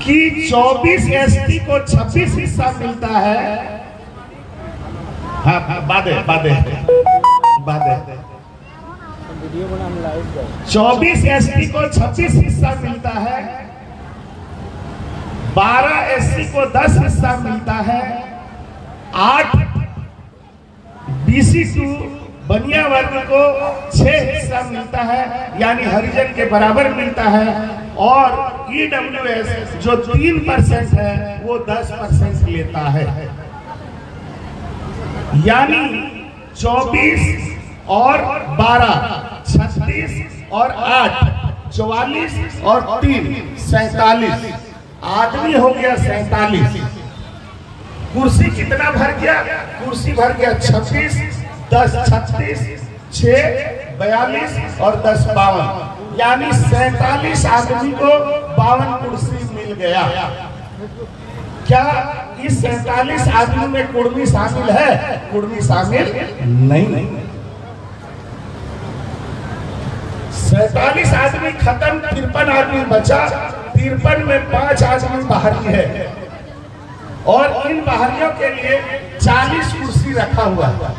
कि 24 एसटी को 26 हिस्सा मिलता है। हाँ बादे 24 एसटी को 26 हिस्सा मिलता है, 12 एससी को 10 हिस्सा मिलता है, 8 बीसी टू बनिया वर्ग को 6 हिस्सा मिलता है, यानी हरिजन के बराबर मिलता है, और ईडब्ल्यूएस जो 3% है वो 10% लेता है। यानी 24 और 12, 36 और 8, 44 और 3, 47 आदमी हो गया 47। कुर्सी कितना भर गया? कुर्सी भर गया 26, 10 36, 6 42 और 10 52, यानी 47 आदमी को 52 कुर्सी मिल गया। क्या इस 47 आदमी में कुर्मी शामिल है? कुर्मी शामिल नहीं। 47 आदमी खत्म, 53 आदमी बचा। 53 में 5 आदमी बाहरी है, और इन बाहरियों के लिए 40 कुर्सी रखा हुआ है।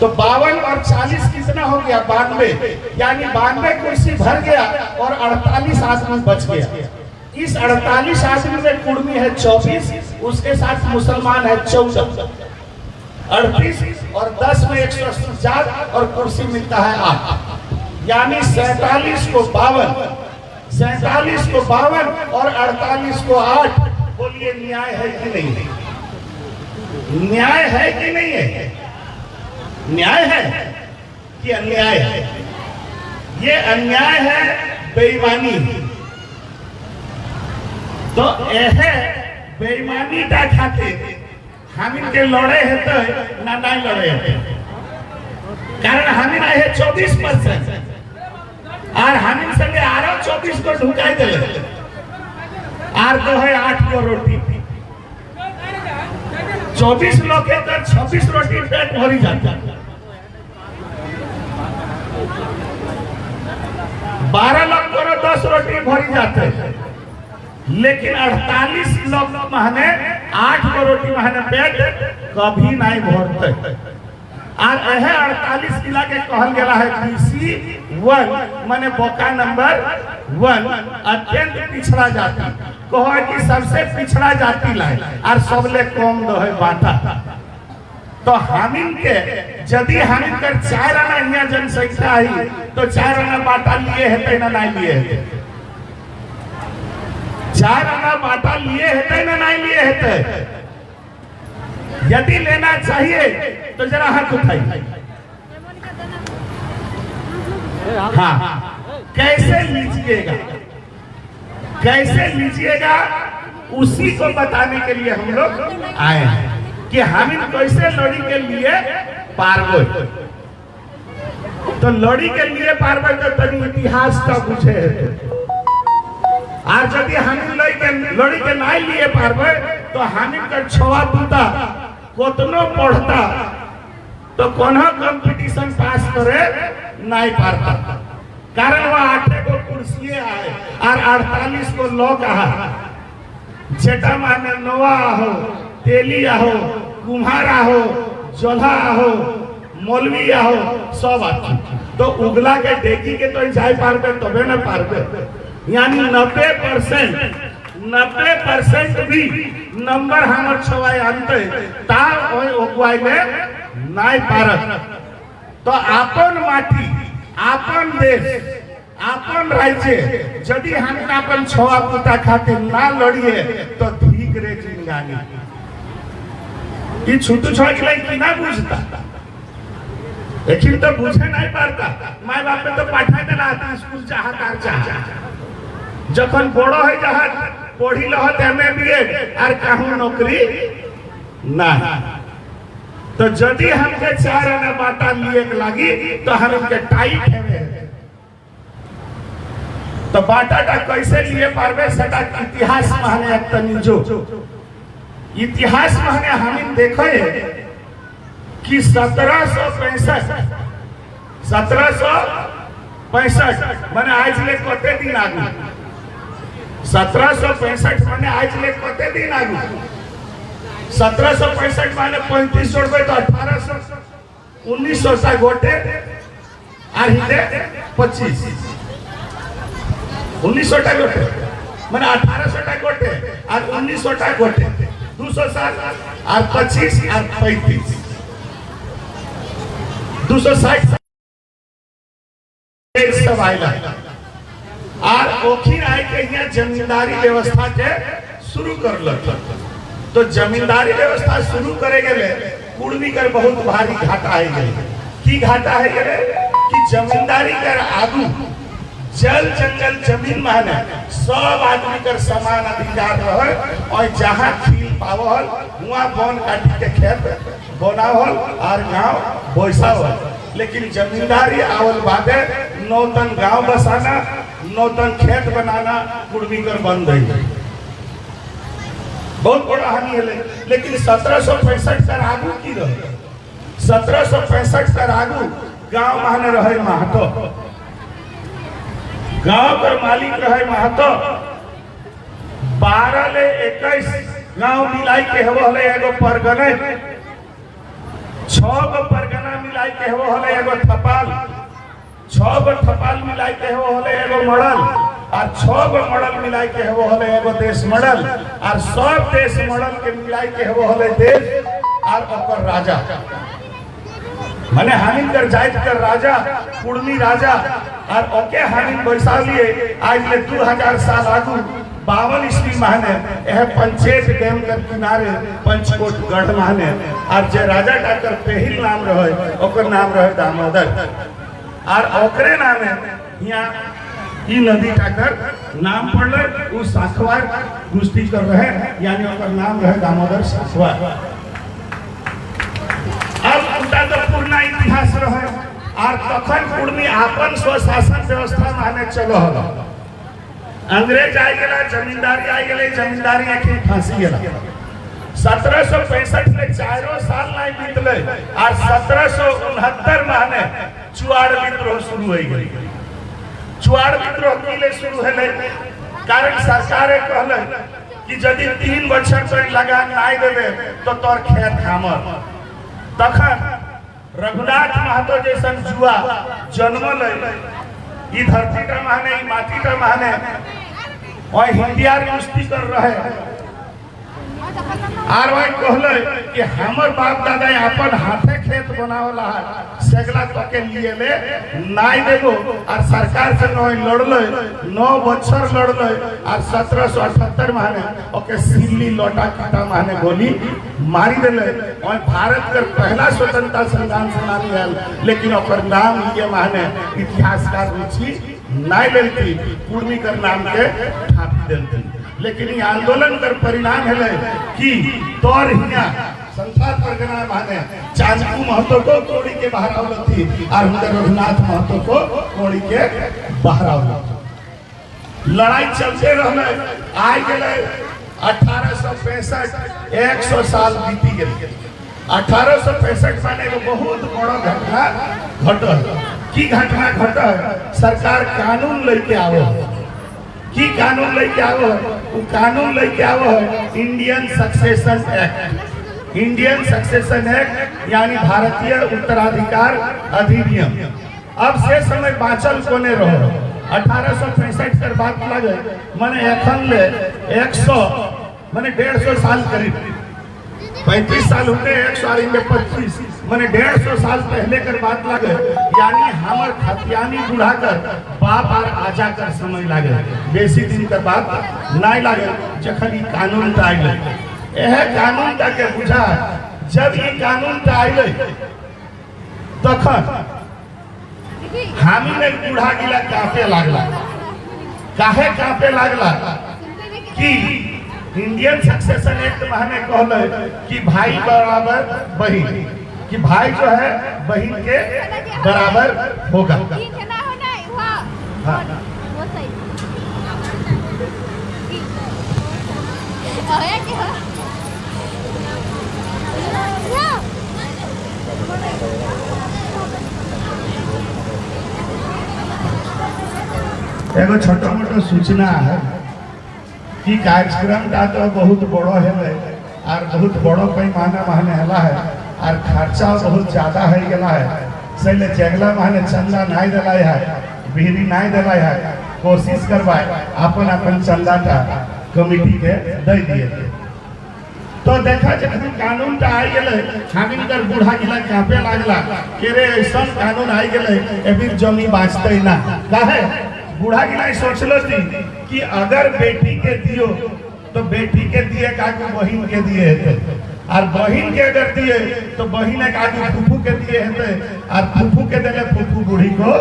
तो 52 और 40 कितना हो गया? 92, यानी 92 कुर्सी भर गया और 48 आदमी बच गया। इस 48 आदमी में कुर्मी है 24, उसके साथ मुसलमान है 14, 38 और 10 में 180 और कुर्सी मिलता है 8, यानी 47 को 52, 47 को 52 और 48 को 8। बोलिए न्याय है कि नहीं? न्याय है कि नहीं है? न्याय है कि अन्याय है? ये अन्याय है, बेईमानी। तो यह बेईमानी का खाते हम इनके लड़े है तो ना नहीं लड़े है, कारण हम है 24% और हम संगे आरो 24 को ढुकाई दे, आर तो है 8 को रोटी। 24 लोग के तो 26 रोटी पेट भरी जाता है। 12 लोग को 10 रोटी भरी जाते हैं, लेकिन 48 लोग महने 8 को रोटी महने पेट कभी नहीं भरते। और यह 48 जिला के कहल गया है BC 1 माने बोका नंबर 1, अत्यंत पिछड़ा जाति कहो कि सबसे पिछड़ा जाति लाए और सबले कम दो है बाटा। तो हमिन के यदि हमिन कर 4 आना यहाँ जनसंख्या आई तो 4 आना बाटा लिए है ना नहीं लिए है? 4 आना बाटा लिए है ना नहीं लिए है? यदि लेना चाहिए तो जरा हाथ उठाइए। हाँ, कैसे लीजिएगा? कैसे लीजिएगा उसी को बताने के लिए हम लोग आए हैं कि हम कैसे लड़ी के लिए पारगो। तो लड़ी के लिए पारगो तो तनी इतिहास का पूछे और यदि हम लड़ी के नहीं लिए पारगो तो हम कर छवा दूता कोतनो पढ़ता तो कोना कंपटीशन पास करे नहीं पाता, कारण वह 8 को कुर्सी आए और 48 को लोग आए। जेटा माने नोआ हो, तेलिया हो, कुम्हारा हो, जोधा हो, मौलविया हो, सब आते। तो उगला के डेकी के तो जाए पारबे तबे न पारबे, यानी 90% भी नंबर हमर छवाई आनते ता ओय ओगवाई में नहीं पारत। तो आपन माटी, आपन देश, आपन राज्य यदि हम अपन छवा पुता खातिर ना लड़िए तो ठीक रे जिंदगानी। ये छुटू छोड़ के कि ना बुझता, लेकिन तो बुझे नहीं पाता। माय बाप ने तो पाठा देना आता स्कूल चाहत आर चाह जखन बड़ो है जहां पढ़ी लहत MA BEd और कहूं नौकरी ना। तो यदि हमके 4 आना बाटा लिए लगी तो हम इनके टाइट है। तो बाटा का कैसे लिए पारबे सटा इतिहास महने तनी जो इतिहास महने हम देखे कि 1765 माने आज ले कते दिन आगे 1765 माने आज ले कते दिन आगू 1765 माने 35 जोड़बे तो 1800 1900 सा गोटे आर हिते 25 1900 टा गोटे माने 1800 टा गोटे और 1900 टा गोटे 207 और 25 और 35 260 सब आइला और ओखिर आए के यहाँ जमींदारी व्यवस्था के शुरू कर लग तो जमींदारी व्यवस्था शुरू करे गए कुर्मी कर बहुत भारी घाटा है गए की घाटा है गए कि जमींदारी कर आगू जल जंगल जमीन माने सब आदमी कर समान अधिकार रहे और जहाँ खील पावल वहाँ वन काटी के खेत बनावल और गांव बोसावल लेकिन जमींदारी आवल बादे नौतन गांव बसाना नौतन खेत बनाना कुर्मी कर बंद है बहुत बड़ा हानि है लेकिन 1765 का आगू की रहे 1765 का आगू गांव माने रहे महतो गांव कर मालिक रहे महतो 12 ले 21 गांव मिलाई के हले एगो परगने 6 गो परगना मिलाई के हले एगो थपाल 6 गो थपाल मिलाई के हले एगो मड़ल और 6 गो मड़ल मिलाई के हले एगो देश मड़ल और सब देश मड़ल के मिलाई के हले देश और ओकर राजा माने हानि कर जाइत कर राजा कुर्मी राजा और ओके हानि बैसा लिए आज ले 2000 साल आगू 52 ईस्वी माने यह पंचेत डैम कर किनारे पंचकोट गढ़ माने और जे राजा टाकर पहिल नाम रहे ओकर नाम रहे दामोदर और ओकरे नाम है यहाँ ई नदी टाकर नाम पड़ले उ साखवार गुस्ती कर रहे यानी ओकर नाम रहे दामोदर साखवार अब उनका तो पूर्ण इतिहास रहे और तखन कुर्मी आपन स्वशासन व्यवस्था माने चलो हला अंग्रेज आई गेला जमींदारी आखिर फांसी गेला 1765 में 4 साल नहीं बीतले और 1769 माने चुआड़ विद्रोह शुरू हो गई चुआड़ विद्रोह किले शुरू हेले कारण सरकार कहले कि यदि 3 बछर तक लगान नहीं देबे तो तोर खेत हमर तखन रघुनाथ महतो जैसन जुआ जन्मल ई धरती का माने ई माटी का माने और हिंदियार कुश्ती कर रहे और वही कहले कि हमर बाप दादा अपन हाथे खेत बनावला सेगला तो के लिए ले नाई देबो और सरकार से लड़ले 9 बछर लड़ले और 1778 माने ओके सिल्ली लोटा काटा माने गोली मारी देले और भारत के पहला स्वतंत्रता संग्राम सेनानी आयल लेकिन ओकर नाम ये माने इतिहासकार रुचि नाई लेती कुर्मी कर नाम के ठापी देलती लेकिन ये आंदोलन कर परिणाम है कि तोर हिया संसार परगना माने चांदकू महतो को कोड़ी के बाहर आवलती और उनके रघुनाथ महतो को कोड़ी के बाहर आवलती लड़ाई चलते रहले आइ गेले 1865 100 साल बीती गेले 1865 माने एगो बहुत बड़ा घटना घटल की घटना घटल सरकार कानून लेके आवो की कानून लेके आवो वो कानून लेके आवो इंडियन सक्सेशन एक्ट यानी भारतीय उत्तराधिकार अधिनियम अब से समय बाचल कोने रहो 1865 कर बात लगे माने एखन ले 100 माने 150 साल करीब 35 साल होते 125 माने 150 साल पहले कर बात लगे यानी हमर खतियानी बुढ़ा कर बाप और आजा कर समय लगे बेसी दिन कर बात नहीं लगे जखन ई कानून आइले यह कानून के बुझा जब ये कानून आइले तखन हामी में बुढ़ा गिला कांपे लागला काहे कांपे लागला कि इंडियन सक्सेशन एक्ट माने कहले कि भाई बराबर बहन कि भाई जो है बहन के बराबर होगा हाँ। एगो छोटा मोटा सूचना है कि कार्यक्रम का तो बहुत बड़ो है और बहुत बड़ो पैमाना माने हला है और खर्चा बहुत ज्यादा है गला है सही जगला माने चंदा नहीं दिला है बिहरी नहीं दिला है कोशिश करवाए अपन अपन चंदा का कमिटी के दे दिए तो देखा जब कानून का आई गए हमिन कर बूढ़ा गिला कांपे लागला कि रे ऐसा कानून आई गए एबिर जमी बाँचते ना काहे बूढ़ा गिला सोचलो थी कि अगर बेटी के दियो तो बेटी के दिए काकू बहन के दिए हेते और बहन के अगर दिए तो बहन काकू फूफू के दिए हेते और फूफू के दिले फूफू बूढ़ी को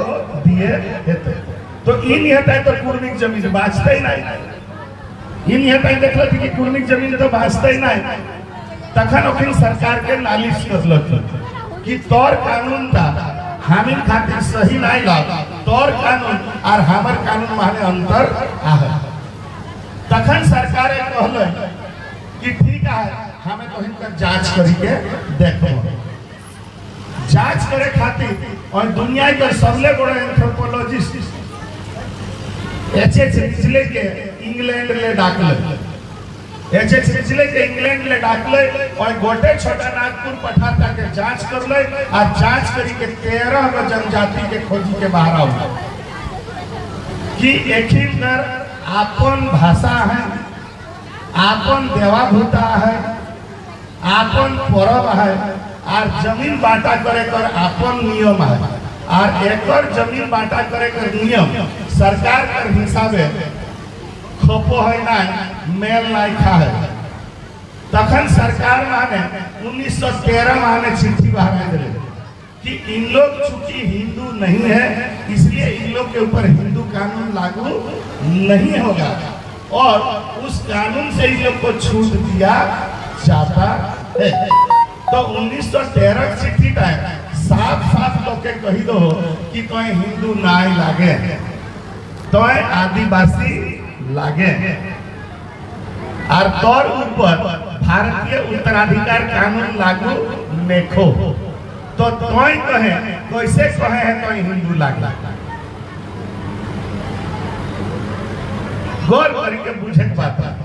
दिए हेते तो इन हेते तो कुर्मिक जमीन बाँचते ही नहीं इन हेते देखलो कि कुर्मिक जमीन तो बाँचते ही नहीं तखन ओखिन सरकार के नालिश करलो कि तोर कानून था हमिन खातिर सही नहीं लगा तोर कानून और हमर कानून माने अंतर आहे तखन सरकार कहले कि ठीक है हमें तो हिनकर जांच करी के देखो जांच करे खातिर और दुनिया के सबले बड़ा एंथ्रोपोलॉजिस्ट एचएच रिचले के इंग्लैंड ले डाकले एचएच रिचले के इंग्लैंड ले डाकले और गोटे छोटा नागपुर पठाता के जांच करले और जांच करी के 13 गो जनजाति के खोजी के बाहर आउ कि एक ही कर आपन भाषा है आपन देवाभूता है आपन परब है और जमीन बांटा करे कर आपन नियम है और एकर जमीन बांटा करे कर नियम सरकार कर हिसाबे खोपो है ना मेल नहीं खा है तखन सरकार माने 1913 माने चिट्ठी बाहर दिले कि इन लोग चूंकि हिंदू नहीं है इसलिए इन लोग के ऊपर हिंदू कानून लागू नहीं होगा और उस कानून से इन लोग को छूट दिया जाता है तो 1913 चिट्ठी का साफ साफ लोग के कही दो कि तो हिंदू नहीं लागे तो आदिवासी लागे और तौर ऊपर भारतीय उत्तराधिकार कानून लागू नेखो तो तोय कहे कैसे कहे है तो हिंदू लागे गौर करके बुझे पाता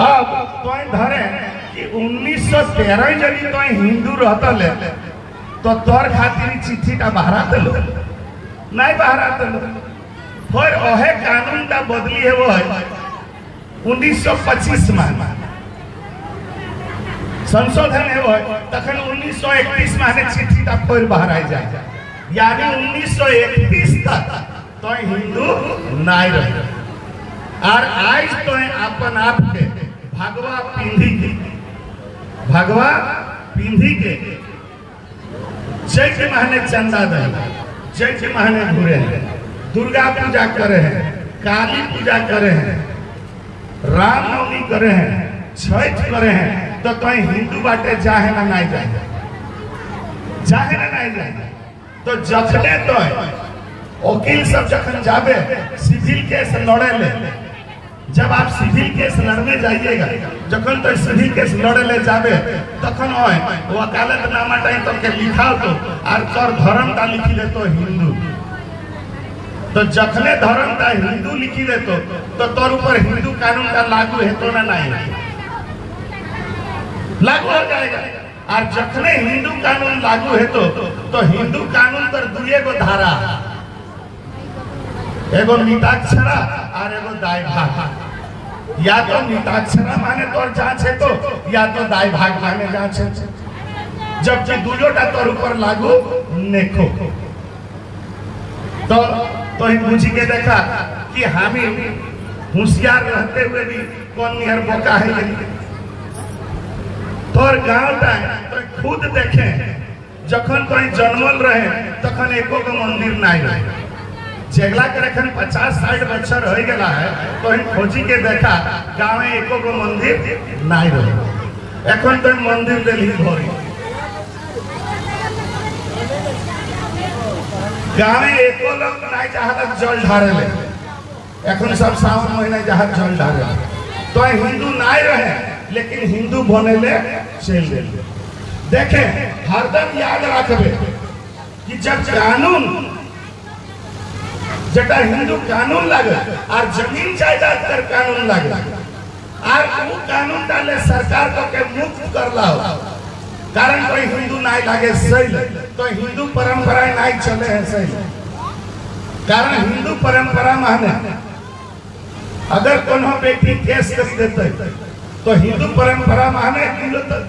अब तोय धरे कि 1913 जब तो हिंदू रहता ले तो तोर खातिर चिट्ठी का बाहर आते लो नहीं बाहर आते लो फिर ओहे कानून का बदली है वो है 1925 में संशोधन है वो तखन 1931 में चिट्ठी का फिर बाहर आ जाए यानी 1931 तक तो हिंदू नहीं रहे और आज तो अपन आप के भगवा पिंधी के चैत्र महीने चंदा दे चैत्र महीने घूरे हैं दुर्गा पूजा करे हैं काली पूजा करे हैं रामनवमी करे हैं छठ करे हैं तो कहीं हिंदू बाटे जाहे ना नहीं जाहे ना नहीं जाए तो जखने तो वकील सब जखन जाबे सिविल केस लड़े ले जब आप सिविल केस लड़ने जाइएगा जखन तो सिविल केस लड़े ले जाबे तखन होय वकालत नामा टाइम तक के लिखा तो और तोर धर्म का लिखी दे तो हिंदू तो जखने धर्म का हिंदू लिखी दे तो तोर ऊपर हिंदू कानून का लागू है तो ना नहीं लागू हो जाएगा और जखने हिंदू कानून लागू है तो हिंदू कानून पर दुए गो धारा एगो मिताक्षरा और एगो दाय भाग या तो मिताक्षरा माने तोर जांच है तो या तो दाय भाग माने जांच है जबकि दुलोटा तोर ऊपर लागू नेखो तो ही बुझी के देखा कि हम होशियार रहते हुए भी कौन निहर बोका है तोर गांव तो खुद देखे जखन कहीं जन्मल रहे तखन एको गो मंदिर नहीं रहे जेगला के रखन 50-60 बच्चा रह गया है तो हम खोजी के देखा गाँव में एको गो मंदिर नहीं रहे एखन तो मंदिर दिल्ली भरी गाँव में एको लोग नहीं चाहता जल ढारे ले एखन सब सावन महीना जहाँ जल ढारे तो हिंदू नहीं रहे लेकिन हिंदू बने ले चल गए देखे हरदम याद रखबे कि जब कानून जेटा हिंदू कानून लागे और जमीन जायदाद कर कानून लागे और वो कानून डाले सरकार को के मुक्त कर लाओ कारण कोई हिंदू नहीं लागे सही तो हिंदू परंपरा नहीं चले हैं सही कारण हिंदू परंपरा माने अगर कोनो बेटी केस कर देते तो हिंदू परंपरा माने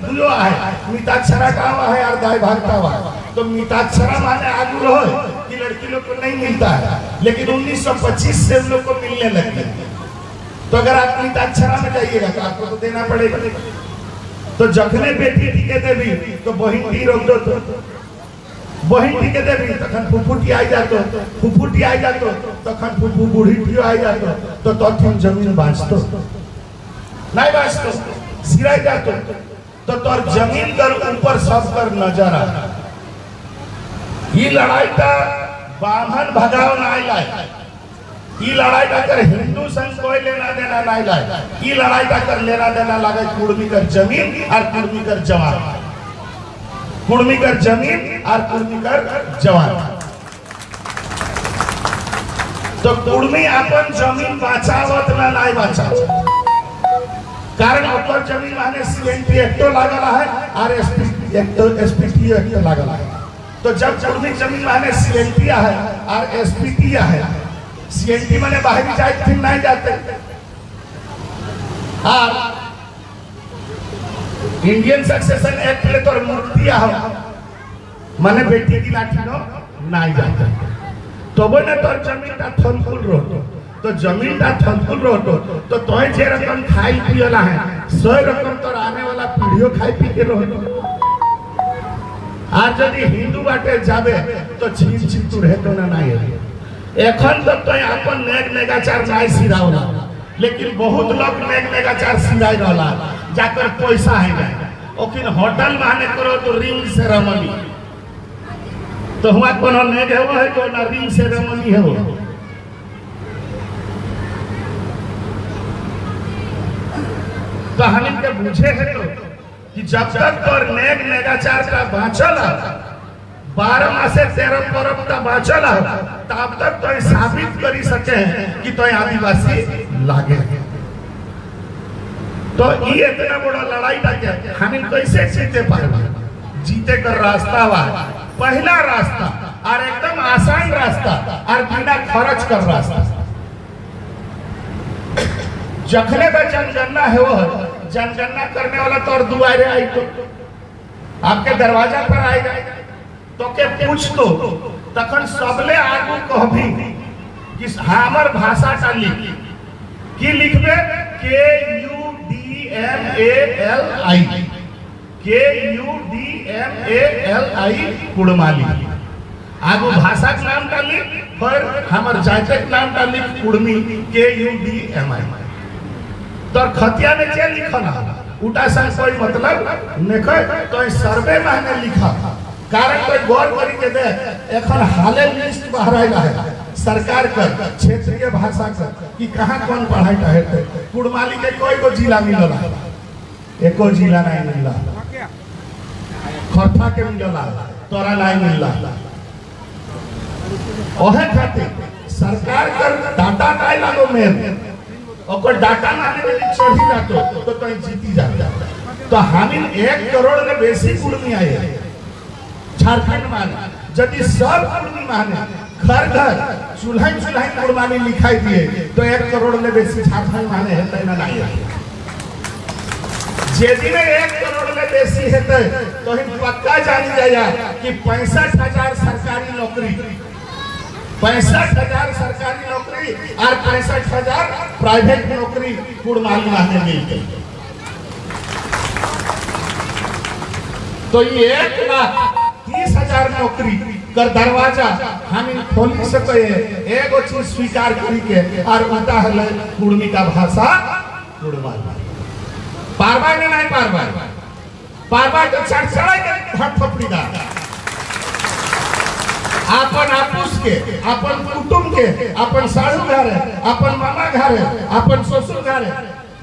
दुलो है मिताक्षरा का है और गाय भागता हुआ तो मिताक्षरा माने आगू रहो कि लड़की लोग को नहीं मिलता है लेकिन 1925 से उन लोग को मिलने लगते तो अगर आप मिताक्षरा में जाइएगा तो आपको तो देना पड़ेगा तो जखने बेटी टिके देवी तो बहिन टी रोक दो तो बहिन टिके देवी तखन फुफुटी आई जातो फुफुटी आई जातो तखन फुफु बूढ़ी टियो आई जातो तो तुम जमीन बांचतो नहीं बांचतो सिराई जातो तो तोर जमीन कर ऊपर सब कर नजर आ ये लड़ाई का बामन भगाव नहीं लाए ये लड़ाई का कर हिंदू संग कोई लेना देना नहीं लाए ये लड़ाई का कर लेना देना लगे कुर्मी कर जमीन और कुर्मी कर जवान कुर्मी कर जमीन और कुर्मी कर जवान तो कुर्मी अपन जमीन बचावत ना नहीं बचाव कारण ऊपर जमीन माने सीएनटी एक्ट लागल है और एसपीटी एक्ट लागल है तो जब कुर्मी जमीन माने सीएनटी है और एसपीटी है सीएनटी माने बाहरी जाए फिर नहीं जाते और इंडियन सक्सेशन एक्ट ले तो मूर्ति माने बेटी की लाठी नो नहीं जाते तो बने तो जमीन का थनकुल रो तो जमीन का थनकुल रो तो तोय जे रकम खाई पियला है 100 रकम तो आने वाला पीढ़ियों खाई पी के रहो आज यदि हिंदू बाटे जाबे तो छीन छीन तू रहतो ना नहीं है एखन तक तो अपन नेक नेगाचार नहीं सिरावला लेकिन बहुत लोग नेक नेगाचार सिराई रहला जाकर पैसा है जाए ओकिन होटल माने करो तो रिंग सेरेमनी तो हुआ कोनो नेक है वो है तो ना रिंग सेरेमनी है वो तो हम इनके पूछे है तो कि जब तक तो नेक नेगाचार का बाँचल 12 मासे 13 परब का बाँचल तब तक तो साबित करी सके कि तो आदिवासी लागे तो ये इतना बड़ा लड़ाई था क्या हम कैसे जीते पाए जीते कर रास्ता हुआ पहला रास्ता और एकदम आसान रास्ता और बिना खर्च कर रास्ता जखने का जनगणना है वो जनगणना करने वाला तो और दुआरे आई तो आपके दरवाजा पर आएगा तो के पूछ तो तखन सबले आगू कहबी कि हमर भाषा का लिख की लिखबे KUDMALI कुड़माली आगू भाषा के नाम का लिख पर हमर जाति के नाम का लिख कुड़मी KUDMI तो खतिया में क्या लिखा ना उटा सा कोई मतलब नेखे तो सर्वे माने लिखा कारण कोई गौर करी के दे एखन हाले लिस्ट बाहर आइला है सरकार का क्षेत्रीय भाषा का कि कहां कौन पढ़ाई का है कुड़माली के कोई को जिला मिलला एको जिला नहीं मिलला खरथा के मिलला तोरा नहीं मिलला ओहे खातिर सरकार कर डाटा नहीं लागो में और डाटा माने में चढ़ी जातो तो जीती जाता तो हम 1 करोड़ में बेसी कुर्मी आए झारखंड माने यदि सब कुर्मी माने घर घर चूल्हा चूल्हा कुर्बानी लिखाई दिए तो 1 करोड़ में बेसी झारखंड माने हेतै ना नहीं यदि में 1 करोड़ में बेसी हेतै तो हम पक्का जानी जाया कि 65,000 सरकारी नौकरी 65,000 सरकारी नौकरी और 65,000 प्राइवेट नौकरी कुड़माली माने मिलती तो ये 1,30,000 नौकरी कर दरवाजा हम खोल सके एगो चीज स्वीकार करी के और उता है कुड़मी का भाषा कुड़माली पारवा ने नहीं पारवा तो चढ़चढ़ा के हाथ थपड़ीदा अपन आपुस के अपन कुटुंब के अपन साड़ू घर अपन मामा घर अपन ससुर घर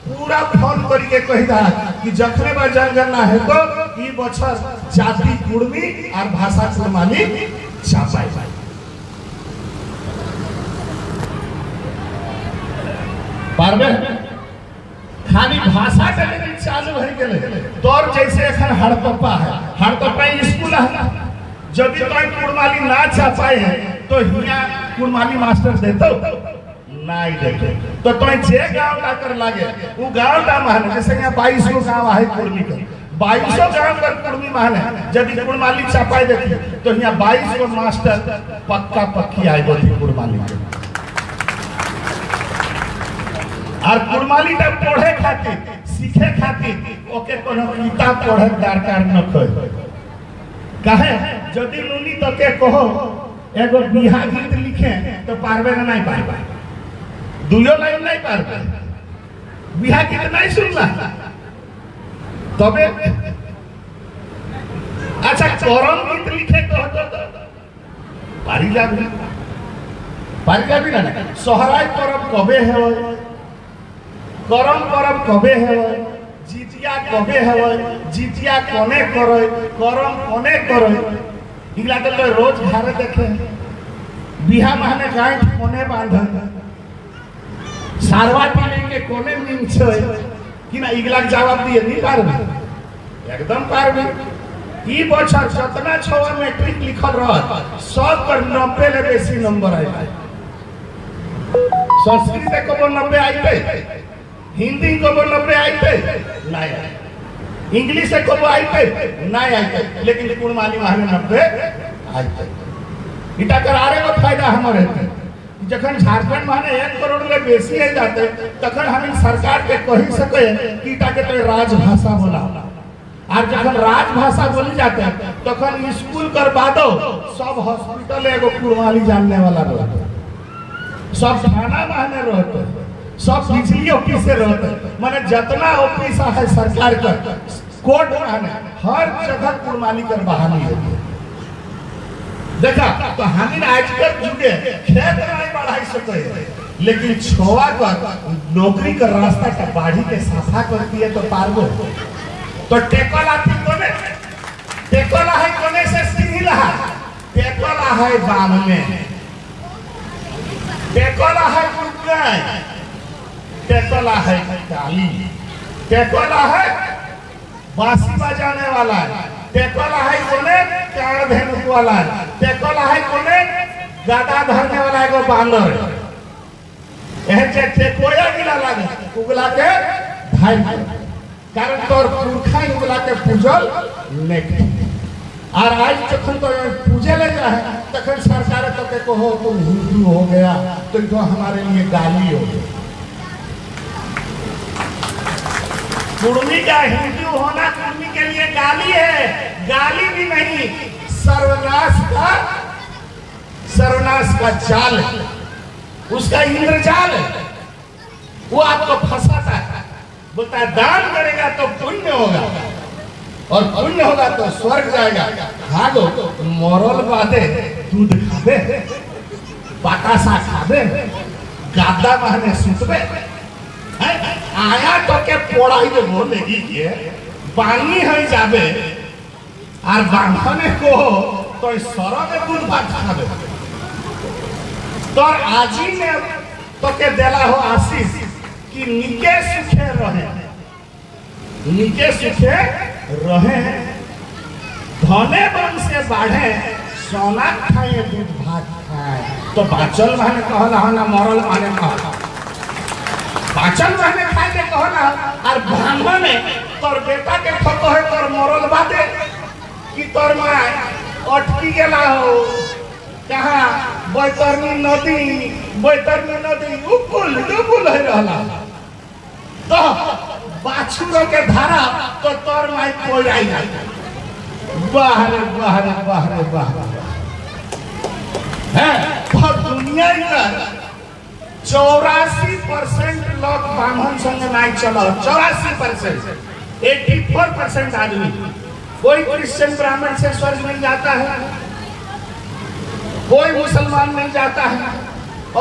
पूरा फोन करी के कही था कि जखने बा जनगणना है तो ई बछर जाति कुड़मी और भाषा कुड़माली छापाई पारबे खाली भाषा के चालू है गेले तोर जैसे एखन हड़पप्पा है हड़पप्पा स्कूल है जब तो कुड़माली ना छापाए है तो हिया कुड़माली मास्टर देतो नहीं देते तो जे गांव का कर लागे वो गांव का मान जैसे यहाँ 2200 गांव है कुर्मी का 2200 गांव पर कुर्मी मान है जब कुड़माली छापाई देती तो यहाँ 2200 मास्टर पक्का पक्की आए बोलती कुड़माली और कुड़माली तब पढ़े खातिर सीखे खातिर ओके कोनो किताब पढ़े दरकार न खोए कहे यदि नुनी तो के कहो एगो बिहार गीत लिखे तो पारबे ना नहीं पारबे दुयो लाइन नहीं पारबे बिहार गीत नहीं सुनला तबे अच्छा करम गीत लिखे कहो तो पारी जाबी ना सोहराय परब कबे है करम परब कबे है जितिया कबे है जितिया कोने करे करम कोने करे इगला तो रोज घरे देखे बिहा माने गांठ कोने बांधे सारवा पीने के कोने मीन छे कि ना इगला जवाब दिए नहीं पारबे एकदम पारबे ई बछर जतना छवा मैट्रिक लिखल रह सब पर 90 ले बेसी नंबर आए संस्कृत को 90 आइते हिंदी को 90 आइते नहीं इंग्लिश को आइते नहीं आइते लेकिन कुड़माली माने 90 आइते इटा करारे का फायदा हमारे जखन झारखंड माने 1 करोड़ ले बेसी है जाते तखन हम सरकार के कहि सके कि इटा के तो राजभाषा बोला और जखन राजभाषा बोली जाते तखन स्कूल कर बादो सब हॉस्पिटल एगो कुड़माली जानने वाला रहते सब थाना माने रहते सब बिजली ऑफिस से रहते माने जितना ऑफिस है सरकार का कोर्ट माने हर जगह कुड़माली कर बहाली है देखा तो हमें आजकल जुगे खेत नहीं बढ़ाई सके लेकिन छोआ का नौकरी का रास्ता का बाढ़ी के साफा करती है तो पारगो तो टेकोला थी कोने टेकोला है कोने से सीधी रहा टेकोला है बाम में टेकोला है कुत्ते टेकोला है काली टेकोला है बांसी बजाने वाला टेकोला है कोने कान धेनु वाला टेकोला है कोने गादा धरने वाला एगो बांदर एहे जे टेकोया गिला लागे उगला के भाई कारण तोर पुरखा उगला के पूजल नहीं और आज जखन तो पूजे ले जा है तखन सरकार तो के कहो तुम हिंदू हो गया तो हमारे लिए गाली हो गई कुर्मी का हिंदू होना कुर्मी के लिए गाली है गाली भी नहीं सर्वनाश का जाल है उसका इंद्रजाल है वो आपको फंसाता है बोलता है दान करेगा तो पुण्य होगा और पुण्य होगा तो स्वर्ग जाएगा खागो मरल बादे दूध खाबे बातासा खाबे गादा बहने सुतबे आया तो के पढ़ाई तो बोलेगी के पानी है जाबे और बांधने को तो सर में दूध भात खाबे तो आजी ने तो के देला हो आशीष कि निके सुखे रहे धने बन से बाढ़े सोना खाए दूध भात खाए तो बाचल माने कहला ना मरल माने कहला बाचल माने खाए के कहला और ब्राह्मण में तोर बेटा के ठको है तोर मरल बाते कि तोर मां अटकी गेला हो कहां बैतरनी नदी उपुल है रहला तो बाछुरो के धारा तो तोर माई कोई आई बाहर है और दुनिया का 84% लोग ब्राह्मण संग नहीं चलो 84% 84% आदमी कोई क्रिश्चियन ब्राह्मण से स्वर्ग नहीं जाता है कोई मुसलमान नहीं जाता है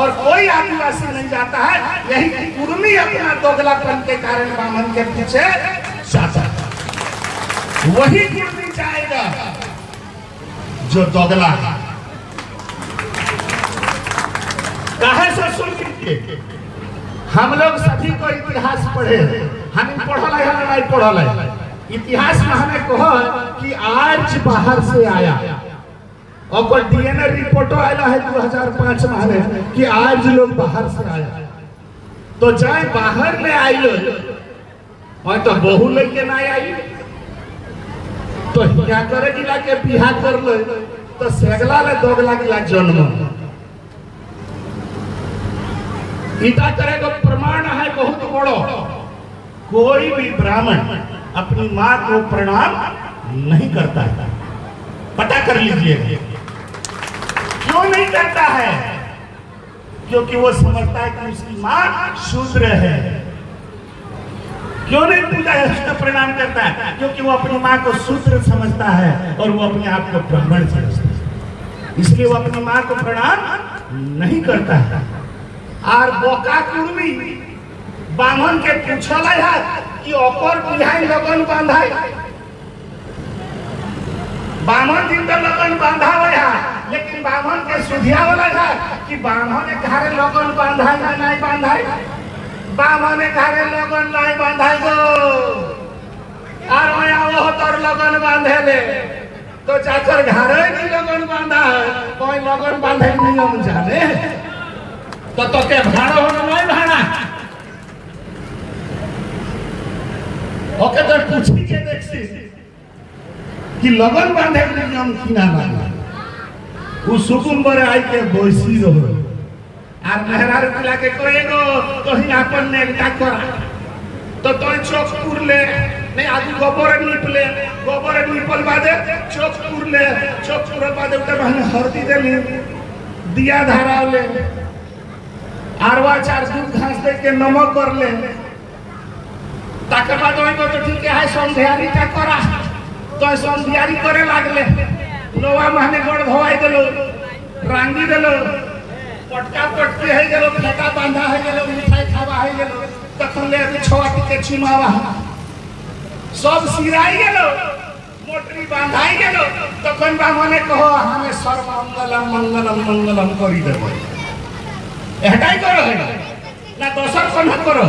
और कोई आदिवासी नहीं जाता है यही कुर्मी अपना दोगलापन के कारण ब्राह्मण के पीछे जाता है वही कुर्मी जाएगा जो दोगला है काहे से सुन के हम लोग सभी को इतिहास पढ़े, हम पढ़ल है या नहीं पढ़ल है। इतिहास में हमें कहो कि आज बाहर से आया और डीएनए रिपोर्ट आया है 2005 में कि आज लोग बाहर से आया। तो जाए बाहर में आई और तो बहु लेके ना आई तो क्या करे गिला के बिहा कर लो तो सेगला ले दोगला गिला जन्म इता करेगा प्रमाण है बहुत बड़ो। कोई भी ब्राह्मण अपनी माँ को प्रणाम नहीं करता है, पता कर लीजिए। क्यों नहीं करता है? क्योंकि वो समझता है कि उसकी माँ शूद्र है। क्यों नहीं पूजा उसका प्रणाम करता है? क्योंकि वो अपनी माँ को शूद्र समझता है और वो अपने आप को ब्राह्मण समझता है, इसलिए वो अपनी माँ को प्रणाम नहीं करता है। और बोका कुर्मी बामन के पूछल है कि ओकर बिहाई लगन बांधाई, बामन दिन तो लगन बांधावे है, लेकिन बामन के सुधिया वाला है कि बामन के घरे लगन बांधाई ना नहीं बांधाई, बामन के घरे लगन नहीं बांधाई गो और मैं वो तोर लगन बांधे ले तो जाकर घरे नहीं लगन बांधा है, कोई लगन बांधे नहीं हम जाने तो के भाड़ा हो नहीं भाड़ा ओके तो पूछी के देखसी कि लगन बांधे के नियम किना बांधा उ सुकुम बरे आई के बोसी रहो आ मेहरार पिला के कहेगो कहीं अपन ने का करा तो चोक पुर ले नहीं आदि गोबर निपले गोबर निपल बादे चोक पुर ले चोक पुर बादे उते बहने हरदी दे दिया धारा ले आरवा चार दूध घास दे के नमक कर ले ताके बाद ओई को तो ठीक है संध्यारी का करा तो संध्यारी करे लागले लोवा माने गोड़ धोवाई देलो रांगी देलो पटका पटके है गेलो फेटा बांधा है गेलो मिठाई खावा है गेलो तखन ले छोटी के छिमावा सब सिराई गेलो मोटरी बांधाई गेलो तखन बामने कहो हमें सर्वमंगलम मंगलम मंगलम करी देबो एटाई करो है ना दोसर कोन करो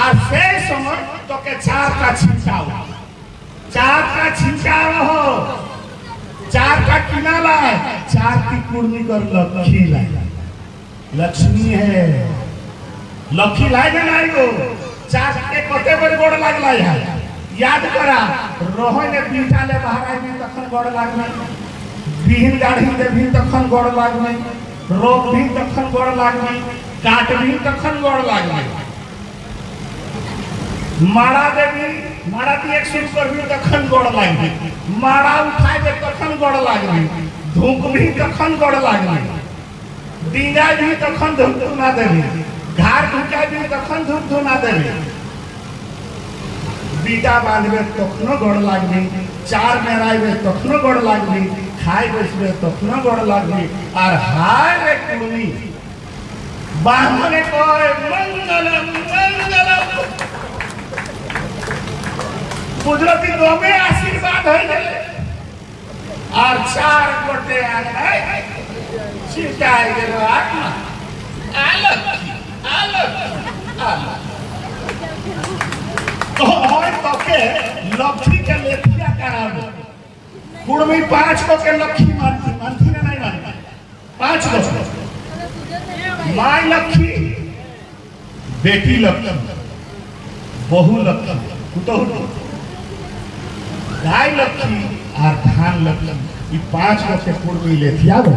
और से समय तो के चार का छिंचाओ हो चार का किना लाए चार की कुर्मी कर लखी लाए लक्ष्मी है लखी लाए ना नहीं गो चार के कते बड़े गोड़ लागला है याद करा रोह ने पीठा ले बाहर आई में तखन गोड़ लागना बीन गाड़ी दे भी तखन गोड़ लागना रोग भी तखन गोड़ लागना काट भी तखन गोड़ लागना मारा देवी मारा दी एक सूट पर भी तखन गोड़ लागना मारा उठाए दे तखन गोड़ लागना धूप भी तखन गोड़ लागना डींगा भी तखन धूप धुना देवी घर ढुका भी तखन धूप धुना देवी बीटा बांधबे तखनो गोड़ लागनी चार मेराइबे तखनो गोड़ लागनी खाए बसबे तखनो गोड़ लागनी और हाय रे कुनी बामने कोय मंगलम मंगलम गुजराती दो में आशीर्वाद हो गए और चार गोटे आ गए चिंताए गेलो आत्मा आलो आलो आलो तो होय तो के लक्ष्मी के लेखिया करा दो कुड़मी 5 को के लक्ष्मी मानती मानती ना नहीं मानती 5 को माई लक्ष्मी बेटी लक्ष्मी बहु लक्ष्मी कुतो गाय लक्ष्मी और धान लक्ष्मी ये 5 को के कुड़मी लेखिया दो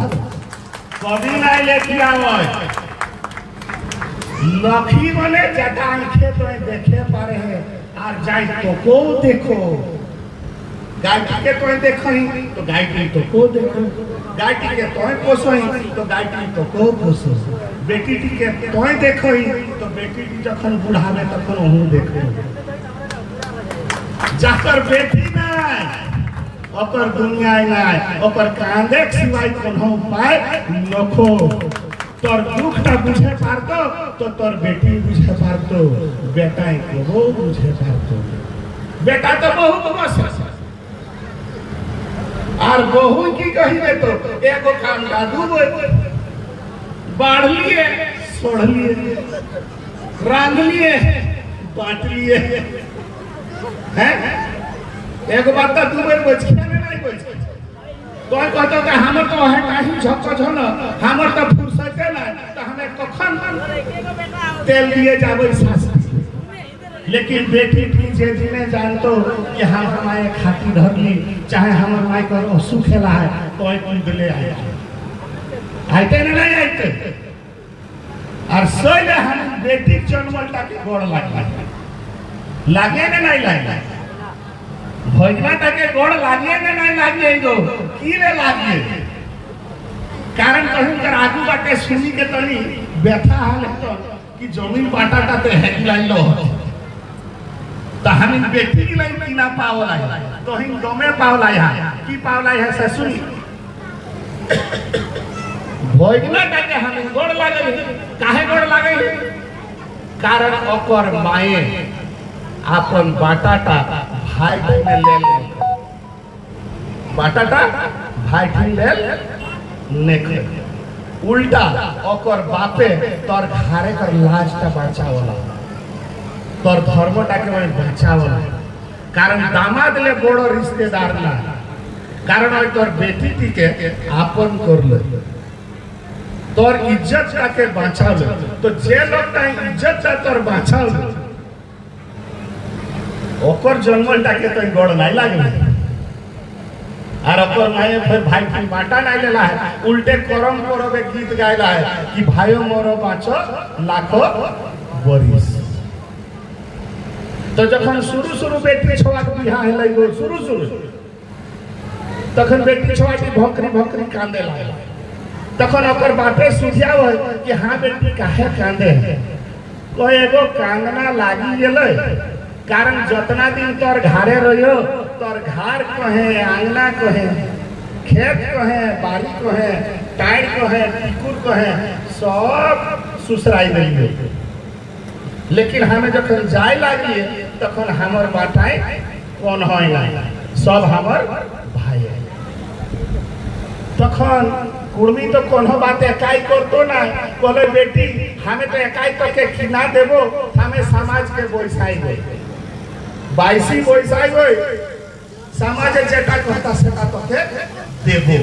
कभी नहीं लेखिया होय लखी बने जटान खेत में देखे पारे हैं और जाए तो को देखो गाय के तो देखो तो गाय तो को देखो गाय के तो पोसो तो गाय तो को पोसो बेटी के तो देखो तो बेटी जखन बुढ़ावे तखन ओहू देखो जाकर बेटी ना ओकर दुनिया ना ओकर कांदे सिवाय कोनो उपाय नखो तोर दुख ना बुझे पारतो तो तोर बेटी बुझे पारतो बेटा को वो बुझे पारतो बेटा तो बहुत बस और बहू की कही तो एगो काम का दूगो बाढ़ लिए छोड़ लिए रांध लिए बांट लिए हैं एक बार तो दू बेर बच के नहीं बच तो कहतो कि हमर तो है काहे झक झन हमर तो फुर्सते ना तो हमें कखन तेल दिए जाबे सास लेकिन बेटी भी जे दिने जानतो कि हम हमारे खाती धरली चाहे हमर माई कर असु खेला है तो कूद ले आते नहीं आते और सोले हम बेटी जन्मलटा के गोड़ लागे ना नहीं लागे भोजनाटा के गोड़ लागे ना नहीं लागे गो की रे लागे कारण कहूं कर आगू बाटे सुनी के तनी व्यथा हाल तो कि जमीन बाटाटा ते हेडलाइन लो तो हम बेटी की लाइन की ना पावला है तो हम गमे पावला है की पावला है से सुनी भोजनाटा के हम गोड़ लागे काहे गोड़ लागे कारण ओकर माए अपन बाटाटा भाई में ले ले बाटाटा भाई ले नेखे उल्टा ओकर बापे तोर घरे कर लाजटा बचावला तोर धर्मटा के बचावला कारण दामाद ले बड़ो रिश्तेदार ना कारण तोर बेटी टी के आपन कर ले तोर इज्जत के बचाव तो जे लोग इज्जत तोर बचाव ओकर जन्मलटा के तो गोड़ नहीं लागे और ओकर माए फिर भाई की बाटा नहीं लेला है उल्टे करम करबे गीत गायला है कि भाइयों मोरो बाँचो लाखों बरिस तो जखन शुरू बेटी छोड़ा के बियाह है गो शुरू तखन बेटी छोड़ा की भोकरी कांदे लागे तखन ओकर बापे सुझाव कि हाँ बेटी काहे कांदे तो एगो कांगना लागी गेलै कारण जतना दिन तोर घरे रहियो तोर घर कहे आंगना कहे खेत कहे बाड़ी कहे टाइर कहे टिकुर कहे सब सुसराई दिलिए लेकिन हमें जखन जाय लागिए तखन हमर बाटाई कौन होय ना सब हमर भाई तखन कुर्मी तो कोनो बात एकाई करतो ना कहले बेटी हमें तो एकाई तो के खिना देबो हमें समाज के बोइसाई गई बाईसी बोइसाई गई समाज जेटा कहता सेटा तो के देबो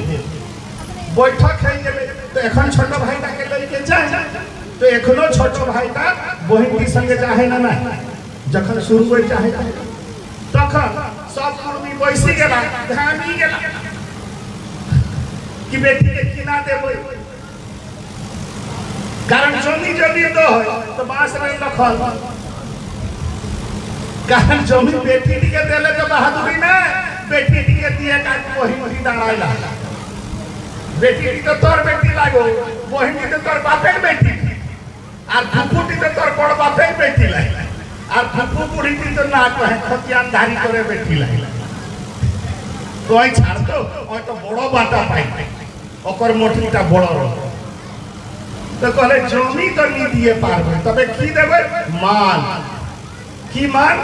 बैठक है गेले तो एखन छोटो भाईटा के लेके जाए तो एखनो छोटो भाईटा बहिन की संगे जाहे ना जखन शुरू होई चाहे तखन सब कुर्मी बैसी गेला धामी गेला कि बेटी के किना देबो कारण जमी दो तो बास में लखल कारण जमी बेटी के देले तो बहादुरी ना बेटी के दिए का वही दाड़ाइला बेटी तो तोर बेटी लागो वही तो तोर बापे बेटी और फुफुटी तो तोर बड़ बापे बेटी लागे और फुफु बुढ़ी तो ना कहे खतियान धारी करे बेटी लागे तो आई छाड़ दो और तो बड़ो बाटा पाई ओकर मोटीटा बड़ तो कहले जमी तो नहीं दिए पारबे तबे की देबे मान की मान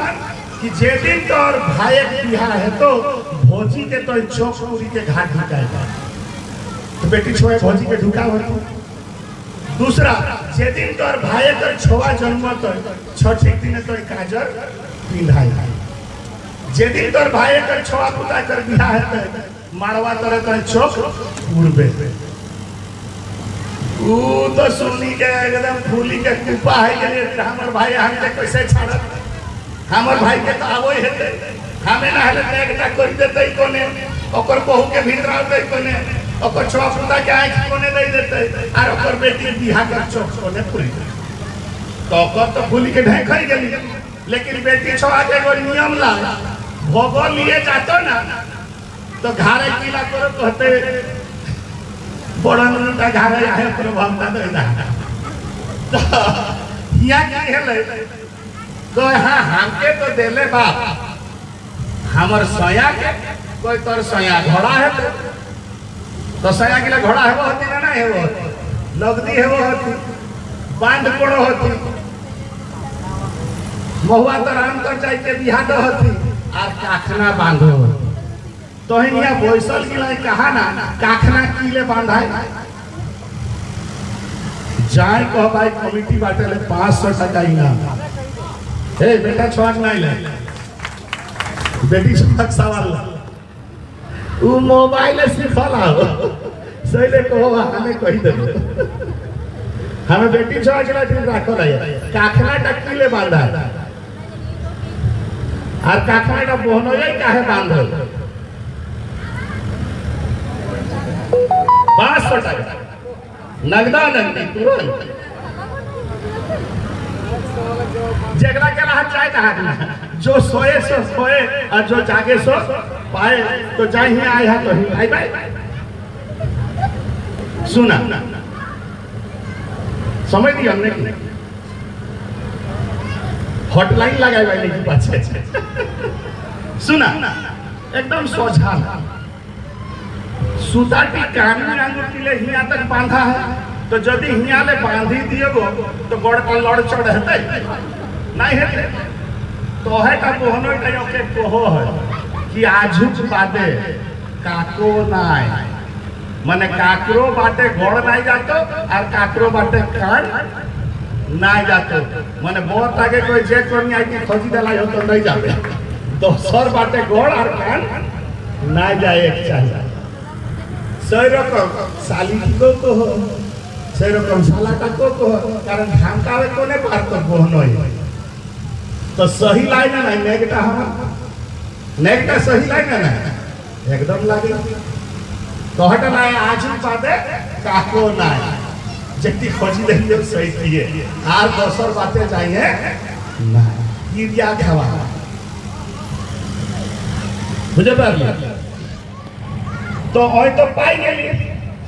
कि जे दिन तोर भाई बियाह है तो भोजी के तो चौकपुरी के घाट ढुकाएगा तो बेटी छोए भोजी के ढुका होती दूसरा जे दिन तोर भाई कर छोआ जन्म तो छठी दिन तो काजर पिंधाई जे दिन तोर भाई कर छोआ पुता कर बियाह है मारवा तरह तो चौक उड़बे तो सुनी के एकदम फूली के कुपा है के हमर भाई हमके कैसे छाड़त हमर भाई के तो आवो हेते हमें ना हले एकटा कर देतै कोने ओकर बहू के भीतर आते कोने ओकर छोआ पुता के आंख कोने दे देतै और ओकर बेटी बियाह कर चौक कोने फूली तो ओकर तो फूली के ढेक खई गेली लेकिन बेटी छोआ के एगो नियम ला भोगो लिए जातो ना तो घारे कीला करो कहते बड़न का घारे आए प्रभाव ना देना तो हिया की हेले तो हाँ हमके तो देले बाप हमर सया के कोई तोर सया घोड़ा है तो सया के लिए घोड़ा है वो होती ना है वो लगदी है वो होती बांध पड़ो होती महुआ तो राम कर जाए के बिहार होती और काखना बांधो तो हिया बोइसल की लाई कहा ना काखना कीले बांधा जाए कह भाई कमिटी बाटे ले 500 टका इनाम। हे बेटा छोड़ नहीं ले, बेटी छोड़ सवाल ला, वो मोबाइल से सिखला हो सही ले कहो हमें कही दे, हमें बेटी छोड़ के लाठी रखो रही काखना टक्की ले बांधा और काखना का बोहनो जाए काहे बांधो 500 टका नगदा नगदी तुरंत जगला के रहा चाहे कहा जो सोए सो सोए और जो जागे सो पाए। तो जाए ही आए तो ही भाई भाई सुना समझ दी हमने की हॉटलाइन लगाई भाई लेकिन पाछे सुना एकदम सोझा सूताटी कानून अंगूठी ले हिया तक बांधा है। तो यदि हिया ले बांधी दिएगो तो गोड़ पर लड़ चढ़ हेते नहीं हेते तो है का बोहनो कयो के कोहो है कि आजुक बादे काको नाय माने काकरो बाटे गोड़ नहीं जातो और काकरो बाटे कान नहीं जातो माने बहुत आगे कोई जे करनी आई कि खोजी दलाई हो तो नहीं जावे दोसर बाटे गोड़ और कान नहीं जाए एक चाहिए सही रकम साली को हो सही रकम साला का को कारण धाम का वे कोने पार तो बोहनो तो सही लाइन ना नेगटा हम नेगटा सही लाइन ना एकदम लागे तो हटा ना आज बाते काको ना जति खोजी देखिए सही किए आर दोसर बातें चाहिए ना गिरिया खावा बुझे पार तो ओय तो पाई गेली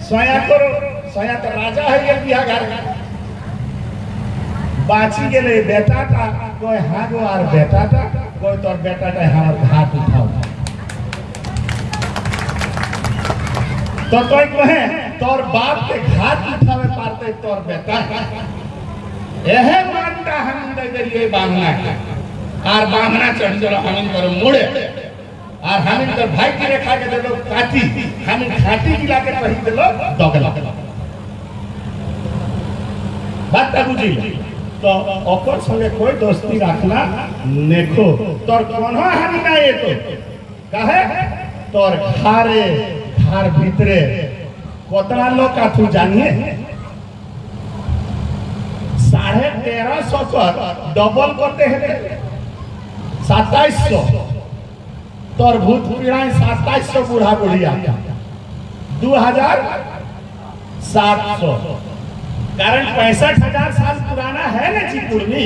सोया करो सोया तो राजा है गेल बिहा घर बाची गेले बेटा का कोई हागो और बेटा का कोई तोर बेटा का हमर हाथ उठाओ तो कोई कहे तोर बाप के हाथ उठावे पारते तोर बेटा एहे मानता हम दे बांधना और बांधना चढ़ चलो हम करो मुड़े और हम इनकर भाई की रेखा के देलो काटी हम घाटी गिला के कही देलो दगला बात बुझी तो ओकर संगे कोई दोस्ती रखना नेखो तोर कौन हो हम ना ये तो काहे तोर घारे घर भीतरे कोतरा लोग का तू जानिए 1350 पर डबल करते हैं 2700 तोर भूत पीढ़ाई 2700 बूढ़ा बुढ़िया 2700 कारण 65,000 साल पुराना है ना जी कुर्मी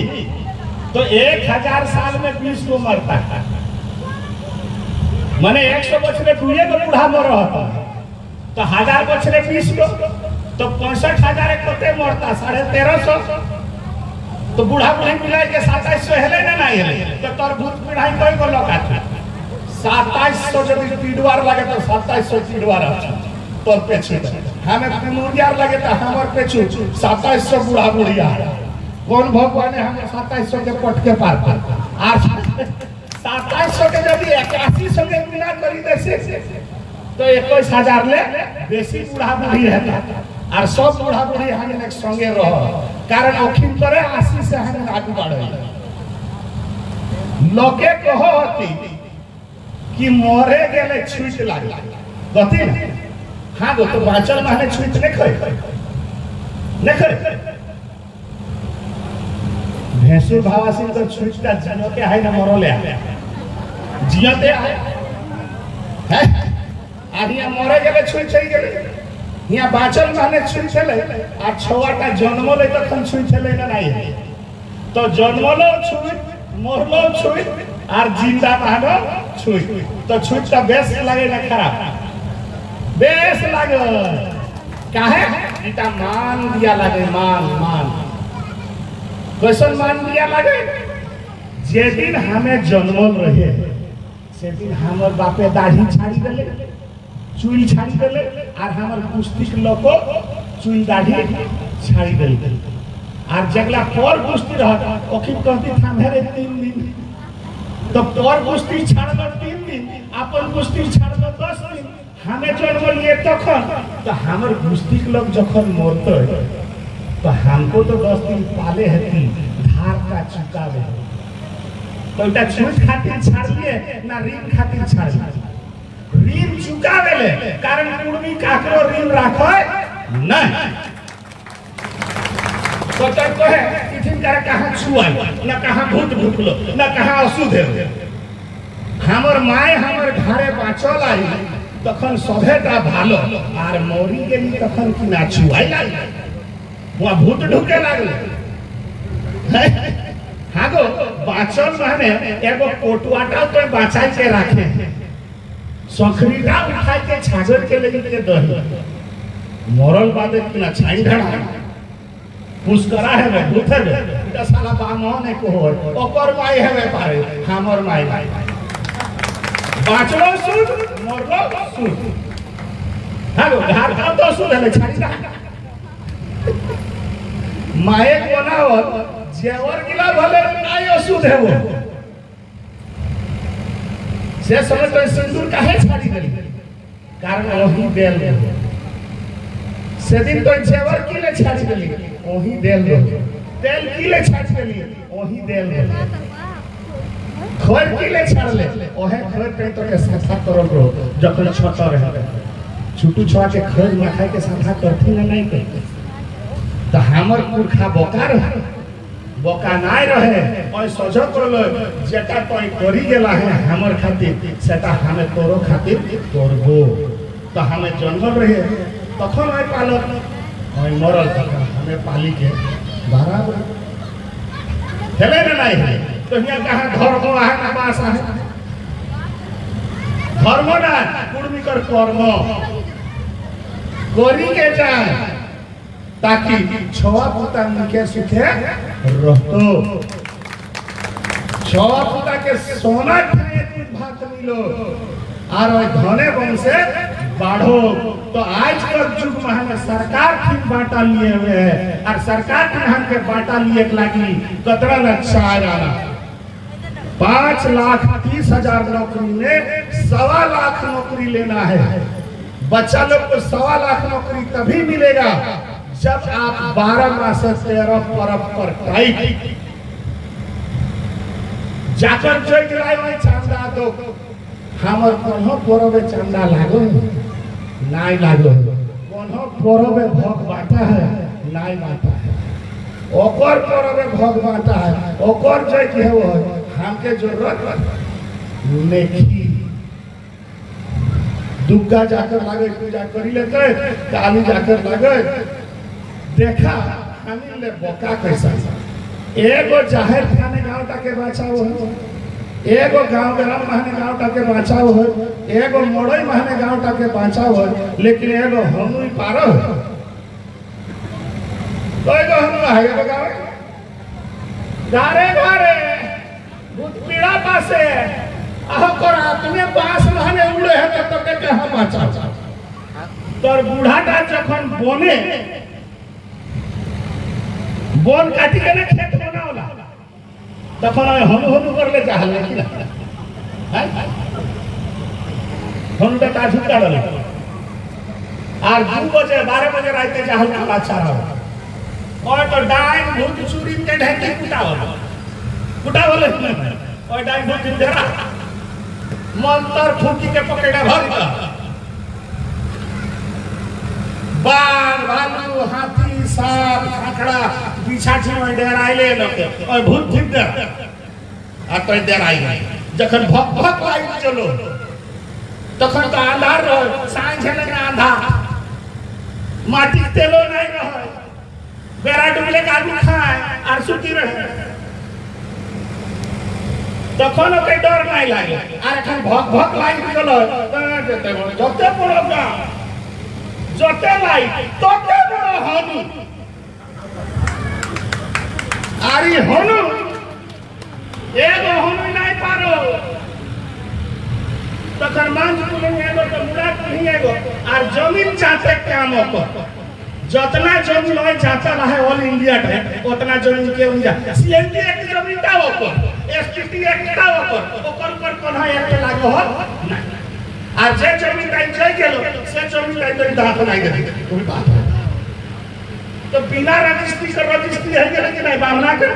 तो 1000 साल में 20 को मरता है माने 100 बछड़े दुए को बूढ़ा मर रहा तो 1000 बछड़े 20 को तो 65,000 एक कोते मरता 1350 तो बूढ़ा बुढ़ी मिला के 2700 हेले ना नहीं हेले तो तोर भूत पीढ़ाई कोई को लगा 2700 जब पीडवार लगे तो 2700 पीडवार तोर पेछू हमें पिमुरियार लगे तो हमर पेछू 2700 बूढ़ा बुढ़िया कौन भगवान ने हमें 2700 के पट के पार कर और 2700 के जब 8100 के मिला करी देसे तो 21000 ले बेसी बूढ़ा बुढ़ी रहता और सब बूढ़ा बुढ़ी हमें एक संगे रह कारण ओखिन करे 80 से हमें आगू बढ़े लोके कहो होती कि मोरे गेले छुट लागे गति ना हाँ गो तो बाचल माने छुट नहीं खाए भैंसुर भावासी तो छुटता जनो के है ना मरले जियते है आदिया मरे गेले छुट छै गेले हिया बाचल माने छुट छले आ छवाटा जन्म ले तखन छुट छले ना नहीं तो जन्मलो छुट मरलो छुट और जिंदा मानो छुट तो छुट का बेस लगे ना खराब बेस लगे काहे इटा मान दिया लगे मान कैसन मान दिया लगे जे दिन हमें जन्मल रहे से दिन हमर बापे दाढ़ी छाड़ी देले चूल छाड़ी देले और हमर पुस्तिक लोको चूल दाढ़ी छाड़ी देले और जगला पर पुस्ती रहता ओखी कहती थामे रे 3 दिन तो पर पुस्ती छाड़लो 3 दिन अपन पुस्ती छाड़लो 10 दिन हमें जन्म लिए तखन तो हमर पुस्तिक लोग जखन मरते तो तो हमको तो 10 दिन पाले है धार का चुकावे तो इटा छूट खातिर छाड़ लिए ना ऋण खातिर छाड़ लिए ऋण चुकावे ले कारण कुर्मी काकरो ऋण राखे नहीं तो तब तो है इथिन कर कहां छुआई ना कहां भूत भूतलो ना कहां अशुद्ध है हमर माय हमर घरे बाचल आई तखन सभेटा भालो आर मौरी गेली तखन कि ना छुआई लागी वहां भूत ढुके लागले हागो बाचल माने एगो कोटवाटा तो बाचाई के राखे सखरीटा उठाई के छागर के लेके के दही मरल बादे कि ना छाई ढड़ा मुस्करा है वे भूत है इटा साला बामोने को हो ओकर माई है वे पारे हमर माई बाचलो सुध मरलो सुध हेलो घर का तो सुध है छाड़ी दा माए बनाओ जेवर गिला भले नाई अशुद्ध है वो से समय तो सिंदूर काहे छाड़ी गली कारण वही बेल से दिन तो जेवर किले छाड़ी गली वही देल तेल किले छाड़ी गली वही देल खोर किले छाड़ ले ओहे खोर पे तो के साथ तरल रो जखन छोटा रहे छुटू छोआ के खोर मखाई के साथ करथी ना नहीं के तो हमर पुरखा बोका नाय रहे और सजो करलो जेटा तोय करी गेला है हमर खातिर सेटा हमें तोरो खातिर करबो तो हमें जंगल रहे तखन आय पालक और मरल तक हमें पाली के बराबर हेले ना नहीं है तो हिया कहां धर्म है ना बास है धर्म ना कुर्मी कर कर्म करी के जाए ताकि छवा पुता के सुखे रहतो छवा पुता के सोना खाए कुछ भात मिलो और धने बन से बाढ़ो तो आज कल युग में सरकार ठीक बांटा लिए हुए है और सरकार के हम के बांटा लिए लागी कतरा अच्छा आ जाना 5,30,000 नौकरी में 1.25 लाख नौकरी लेना है बच्चा लोग को 1.25 लाख नौकरी तभी मिलेगा जब आप 12 मास 13 परब पर टाइट जाकर जो गिराई में चांदा दो हमर कोनो परबे चांदा लागो नाई लागो कोनो परबे भोग बाटा है नाई बाटा है ओकर परबे भोग बाटा है ओकर जो के हो हमके जरूरत नेकी दुर्गा जाकर लागे पूजा करी लेते काली जाकर लागे देखा हमें ले बोका कैसा एगो जाहिर खाने गांव के बचाओ हो एगो गांव ग्राम महने गांव के बचाओ हो एगो मोड़ई महने गांव के बचाओ हो लेकिन एगो हमुई पारो तो एगो हम है एगो गांव गारे गारे भूत पीड़ा पासे आहो कर आदमी बास महने उड़े है तो के हम बचाओ तोर बूढ़ाटा जखन बने बोन काटी के ना खेत बनावला तखन हम कर ले चाहल लेकिन है हम तो काजू काटल और 2 बजे 12 बजे रात के चाहल का अच्छा रहा और तो डाइन भूत चूरी के ढेकी कुटावल और डाइन भूत जरा मंत्र फूकी के पकड़ा भर बाघ भालू हाथी सांप खाखड़ा बिछाठी में डेराइले लगे और भूत ठीक दे आ तो डेराई जखन भक भक लाइट चलो तखन तो अंधार रह सांझ झलक अंधार माटी तेलो नहीं रह बेरा डुबले का आदमी खाए और सुती रहे तखन के डर नहीं लागे और एखन भक भक लाइट चलो जते पड़ोगा जते लाइट तते बड़ा हनु आरी हनु एगो हनु नहीं पारो तखन मांझ को एगो तो मुड़ा नहीं एगो और जमीन चाहते काम ओकर जितना जमीन होय चाहता रहे ऑल इंडिया के उतना जमीन के उन जा सीएनटी एक जमीन का ओकर एसटीटी एक का ओकर पर कोना एक लागो हो আর যে জমি তাই জয় গেল সে জমি তাই তো দাঁত নাই গেল তুমি বাত तो बिना रजिस्ट्री कर रजिस्ट्री है कि नहीं बामना के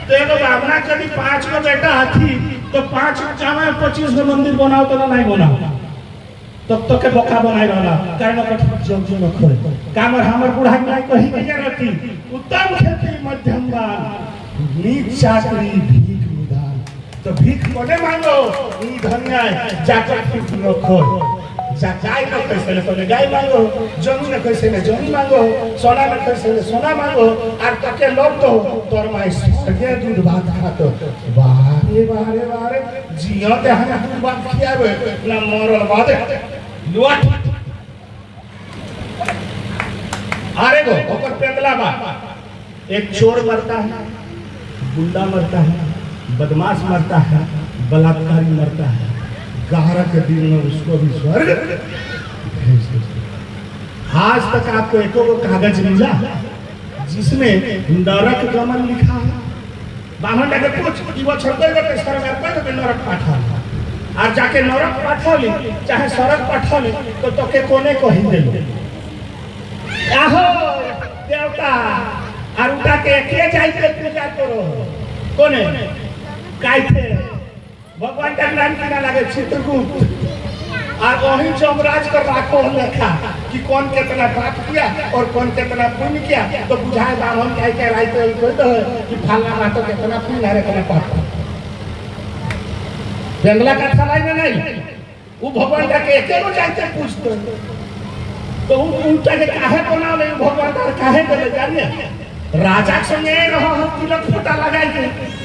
तो एगो बामना के 5 गो बेटा हाथी तो 5 जामा 25 गो मंदिर बनाओ तो नहीं बनाओ तो के बोका बनाई रहला कारण का जग जग खोए कामर हमर बूढ़ा नहीं कही के रहती उत्तम खेती मध्यम दान नीच चाकरी भीख निदान तो भीख कोने मांगो ई धन्य जाकर भीख न खो जा गाय न कैसे ले तो गाय मांगो जमीन न कैसे ले जमीन मांगो सोना न कैसे ले सोना मांगो और तके लोग तो तोर माई स्वर्गीय दूध भात खातो बारे बारे बारे जियो ते हम दूध भात खियाबे ना मरल बाद लुआट अरे गो ऊपर पेंदला बा एक चोर मरता है गुंडा मरता है बदमाश मरता है बलात्कारी मरता है गहरा के दिन में उसको भी स्वर्ग आज तक आपको एको कागज मिला जिसमें नरक गमन लिखा है बामन जाके पूछ कि वो छड़के के सरकार पे नरक पाठा और जाके नरक पाठौली चाहे सड़क पाठौली तो के कोने कही देलो आहो देवता और उठा के जाई के पूजा करो कोने काइथे भगवान का नाम किना लगे चित्रगुप्त और वही जमराज कर राखो लेखा कि कौन कितना पाप किया और कौन कितना पुण्य किया तो बुझाए बामन कह के राइते तो कि फलना ना तो कितना पुण्य है कितना पाप जंगला का थलाई में नहीं वो भगवान का के एकेगो जाते पूछते तो उनका के काहे बना ले भगवान का काहे देले जानिए राजा संगे रहो तिलक फूटा लगाई के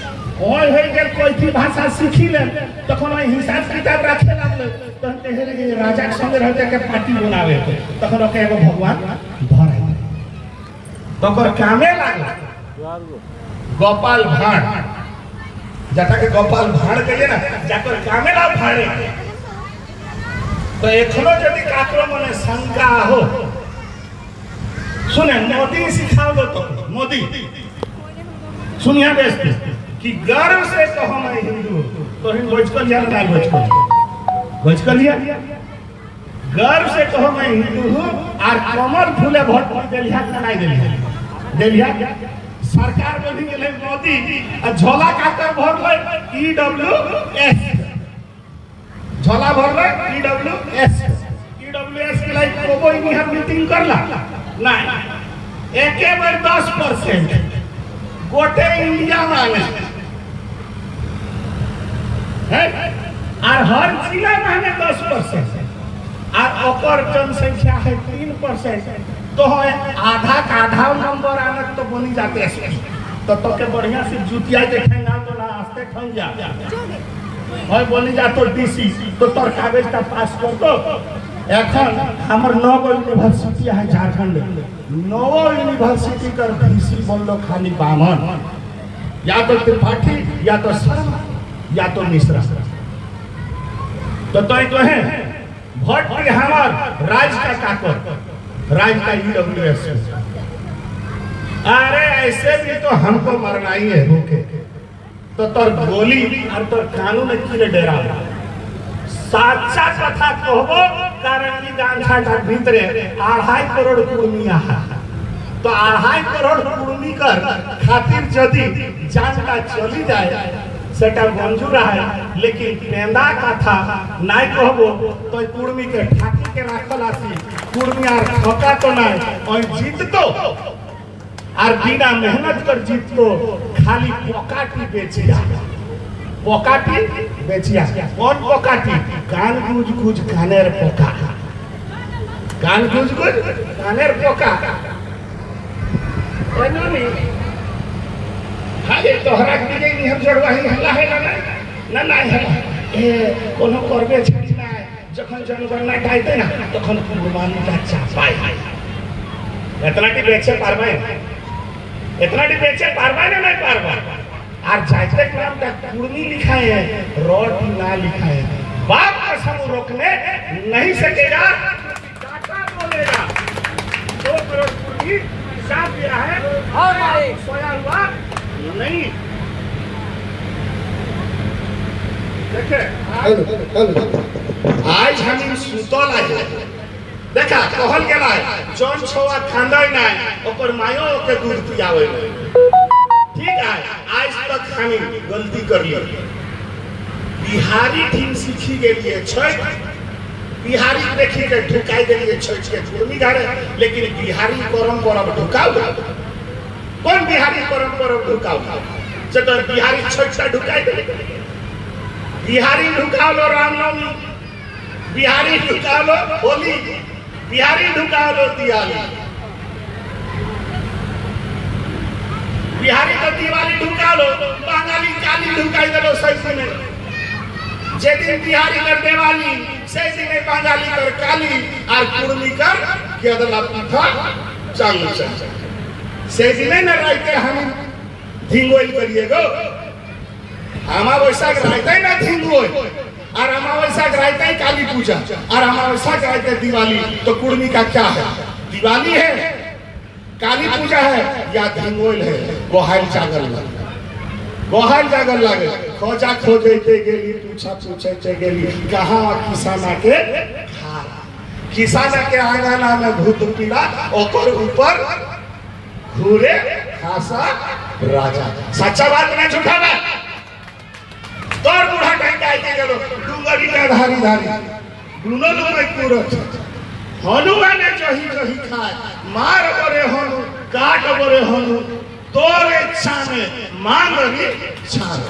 ओय होय गेल कोई भी भाषा सीखी ले तखन ओय हिसाब किताब रखे लागले तहते हे रे राजा संगे रहते के पार्टी बनावे तखन ओके एगो भगवान भराई तकर कामे लागल गोपाल भाड़ जटा के गोपाल भाड़ कहिए ना जाकर कामे ला भाड़े तो एखनो यदि काकरो मने शंका हो सुने मोदी सिखाओ तो मोदी सुनिया बेस्ट कि गर्व से कहो मैं हिंदू तो हिंद भोजकर या ना भोजकर लिया गर्व से कहो मैं हिंदू हूँ और कमल फूले वोट दिलिया नहीं दिलिया सरकार बोली गेले मोदी झोला काकर भरले ईडब्ल्यूएस झोला भरले ईडब्ल्यूएस के लिए कोई यहाँ मीटिंग करला नहीं एके बार 10% गोटे इंडिया मांगे और हर जिला मांगे 10% और ओकर जनसंख्या है 3% तो आधा का आधा नंबर आने तो बनी जाते तो के बढ़िया से जुतिया देखेंगे तो ना आस्ते ठन जा और बनी जा तो डीसी तो तोर कागज का पास कर दो एखन हमर 9 गो यूनिवर्सिटी है झारखंड 9 यूनिवर्सिटी कर डीसी बोलो खाली बामन या तो त्रिपाठी या तो शर्मा या तो मिश्रा तो है भोट के हमार राज का ताकत राज का ईडब्ल्यूएस अरे ऐसे भी तो हमको मरना ही है भूखे तो तोर गोली और तोर कानून की डेरा साचा कथा कहबो कारण की गांधा का भीतरे 2.5 करोड़ कुर्मिया है तो 2.5 करोड़ कुर्मी कर खातिर यदि जानता चली जाए सेटा मंजूर है लेकिन पेंदा कथा नहीं कहबो तो कुर्मी के ठाकी के राखल आसी कुर्मी आर खका तो नहीं और जीत तो और बिना मेहनत कर जीत तो खाली पोकाटी बेचिया पोकाटी बेचिया कौन पोकाटी कान गुज गुज कानेर पोका कान गुज गुज कानेर पोका ओनोनी हाले तोहरा के नहीं हम जड़वाही हल्ला है ना है ए कोनो करबे छथि ना जखन जनगणना गाइते ना तखन कुर्बानी का चापाई इतना की बेचे पारबे इतना की बेचे पारबे ना नहीं पारबा और जायते नाम का कुर्मी लिखा है रोटी ना लिखा है बाप कसम रोकने नहीं सकेगा डाटा बोलेगा 2 करोड़ कुर्मी हिसाब दिया है और सोया हुआ नहीं देखे आज हम सुतल आए देखा कहल गेला है जौन छोआ खांदे ना ओकर मायो के दूध पियावे ठीक है। आज तक हम गलती कर ली बिहारी ठीक सीखी के लिए छठ बिहारी देखी के ढुकाई के लिए छठ के कुर्मी गाड़े लेकिन बिहारी परंपरा ढुकाऊ कौन बिहारी परंपरा ढुकाऊ तो बिहारी छठ से ढुकाई दे बिहारी ढुका लो रामनवमी बिहारी ढुका लो होली बिहारी ढुका लो दिवाली बिहारी तो दिवाली ढुका लो बंगाली काली ढुकाई दे लो सही में जे दिन बिहारी कर दिवाली से दिन बंगाली कर काली और कुर्मी कर के अदला पीठा चालू से दिन न रहते हम धिंगोल करिएगो अमावस्या रहते ही ना धिंगोल और अमावस्या रहते ही काली पूजा और अमावस्या रहते दिवाली तो कुर्मी का क्या है दिवाली है काली पूजा है या धिंगोल है गोहाल जागल लगे खोजा खोजते गेली पूछा पूछते गेली कहाँ किसाना के किसाना के आंगना में भूत पीड़ा ओकर ऊपर घूरे खासा राजा सच्चा बात ना झूठा बात तोर बूढ़ा कहीं जाए के गेलो डूंगरी का धारी दुनो लोग में पूरत हनुमान ने जही खाए मार बरे हनु काट बरे हनु तोर इच्छा में मांग री छान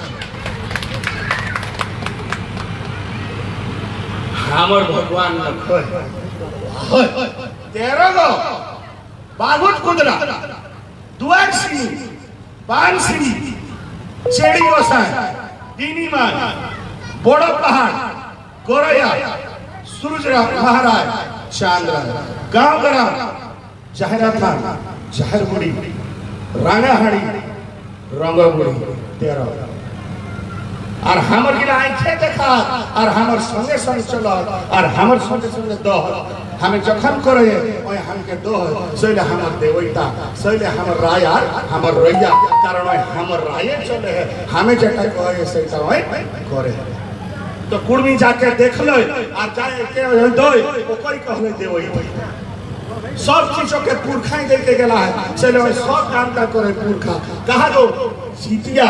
हमर भगवान न खोय 13 गो बागुट कुदरा दुआर सिंह पान सिंह चेड़ी गोसाई दीनी मान बड़ा पहाड़ गोरैया सूरजराम महाराज चांद्रा गांव ग्राम जहरा थान जहरगुड़ी रांगाहाड़ी रंगगुड़ी 13 और हमर गिला आंखें देखा और हमर संगे संग चला और हमर संगे दह हमें जखन करे ओए हमके दह सैले हमर देवैता सैले हमर रायार हमर रैया कारण हमर राये चले है हमें जटा कहे सैता ओए करे तो कुर्मी जाके देख ले और जाए के दई ओकरी कहले देवैता सब चीजों के पुरखा दे के गेला है चले ओए सब काम का करे पुरखा कहा दो सीतिया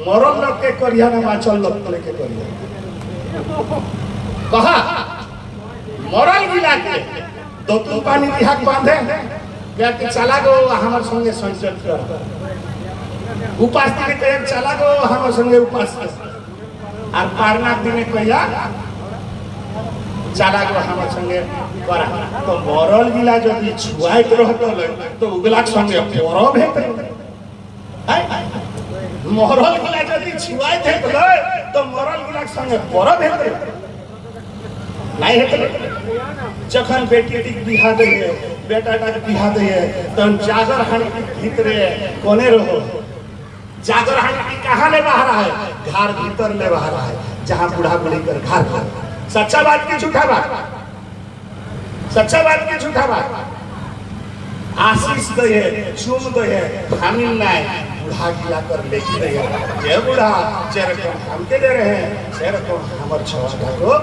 मरल लोग के करिया ना माचल लोग लेके करिया कहा मरल गिला के तो तू पानी बिहाक बांधे क्या कि चला गो हमर संगे संचल कर उपास दिन के चला गो हमर संगे उपास और पारना दिन कहिया चला गो हमर संगे करा तो मरल गिला जदी छुआइत रहत तो उगला संगे परब हेत मरल गिला जदी छुआइत हेत तो मरल गिला संगे परब हेत नहीं हेत जखन बेटी टिक बिहा दे बेटा टाक बिहा दे तन जागर हानि भीतरे कोने रहो जागर हानि कहां ले बाहर है घर भीतर ले बाहर है जहां बूढ़ा बुढ़ी कर घर सच्चा बात की झूठा बात सच्चा बात की झूठा बात आशीष दे चुम दे हामिल नाय बूढ़ा गिला कर लेके दे ये बूढ़ा चेहरे को हमके दे रहे हैं चेहरे को हमर छवा को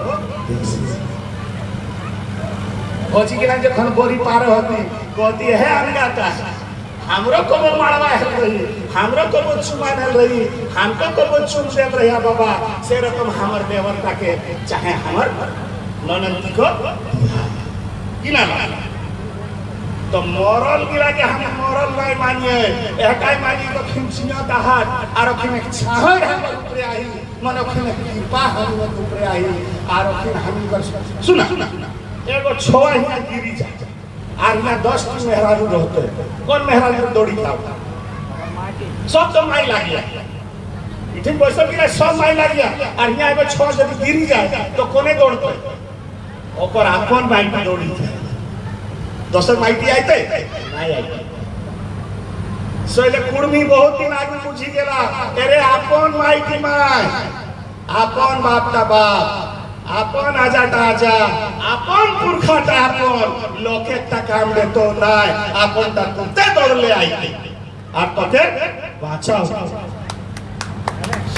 भौजी के नाम जखन बोरी पार होती कहती है हम गाता है हमरो को वो मारवा है रही हमरो को वो चुमा है रही हमको को वो चुम दे रही बाबा से रकम हमर देवता के चाहे हमर ननंदी को कि ना तो मरल गिरा के हम मरल नहीं मानिए एकाई मानी को खिंचिया का हाथ और खिन छाहर हमर ऊपर आई मन खिन कृपा हमर ऊपर आई और खिन हम कर सुना एगो छोआ ही गिरी जा और ना 10 की मेहरारू रहते कौन मेहरारू दौड़ी था सब तो माई लाग गया इतने पैसा गिरा सब माई लाग गया और यहाँ एगो छोआ जब गिरी जाए तो कोने दौड़ते ओकर अपन माई पे दौड़ी थे दोसर माई आते नहीं आते सोले कुर्मी बहुत दिन आगे पूछी गेला अरे अपन माई की माई अपन बाप का बाप अपन आजा आजा अपन पुरखा अपन लोके काम दे तो नाय अपन तुमते दौड़ ले आई और पते बाचा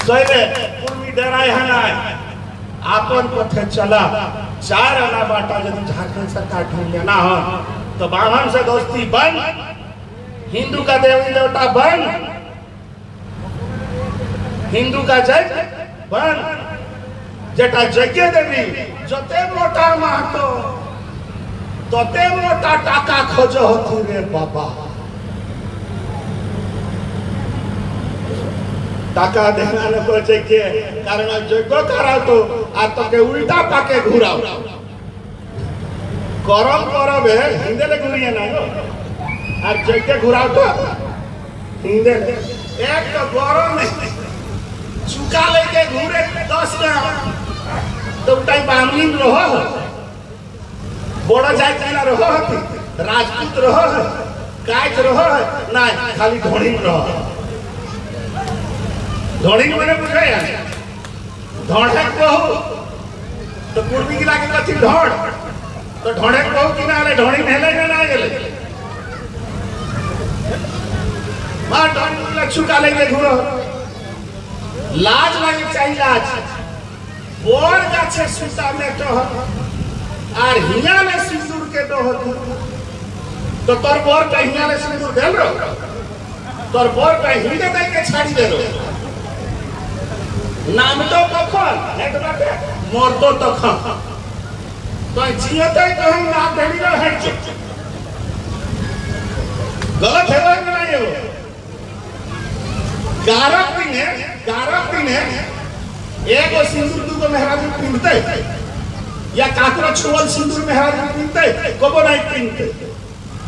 सही कुर्मी डराय है नाय अपन पथे चला चार आना बाटा यदि झारखंड सरकार ढूंढ लेना हो तो ब्राह्मण से दोस्ती बंद, हिंदू का देवी देवता बंद, हिंदू का जज बंद, जेटा यज्ञ देवी जते मोटा महतो तते मोटा टाका खोज होती रे बाबा। टाका देना न पड़े के कारण यज्ञ करा तो आ तो के उल्टा पाके घुराओ करम करबे हिंदे ले घुरिए ना और यज्ञ घुराओ तो हिंदे एक तो गरम चुका लेके घूरे 10 का तो टाइम बामनी रहो बड़ा जाति ना रहो राजपूत रहो काज रहो ना खाली ढोड़ी रहो। ढोड़ी मैंने पूछे ढोड़े कहू तो पूर्वी की लागे कथी ढोड़ तो ढोड़े कहू कि ना ढोड़ी हेले ना गेले मां ढोड़ी चुका लेके घूरो लाज लगे चाहिए लाज बोर गाछे सुता में तो आर हिया ले सिंदूर के तो तो तोर बोर का हिया ले सिंदूर देल रो तोर बोर का हिंदे दे के छाड़ी दे रो नाम तो कखन हेड बाटे मोर तो तखन तो जियते कहीं ना देली रो हेड गलत है कि नहीं हो गारक दिन एगो सिंदूर दूगो मेहराज पिनते या काकरा छुअल सिंदूर मेहराज पिनते कबो नहीं पिनते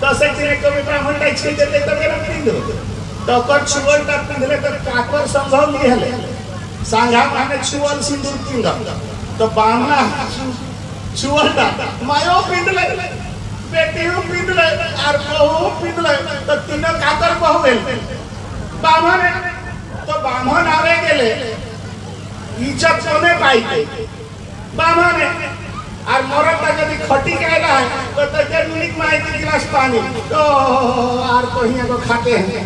तो से दिन कभी ब्राह्मण टाइप छे देते तब के पिन दो तो कर छुअल ता पिनले तो काकर संभव नहीं हले सांगा माने छुअल सिंदूर पिन तो बामना छुअल ता मायो पिनले बेटी हो पिनले और बहू पिनले तो तीनों काकर बहू भेल बामन तो बामन आवे गेले इज्जत कोने पाई गई बामन और मरद तक यदि खटी कहला है तो तके मिनिट में 1 गिलास पानी तो आर कहिया को खाते हैं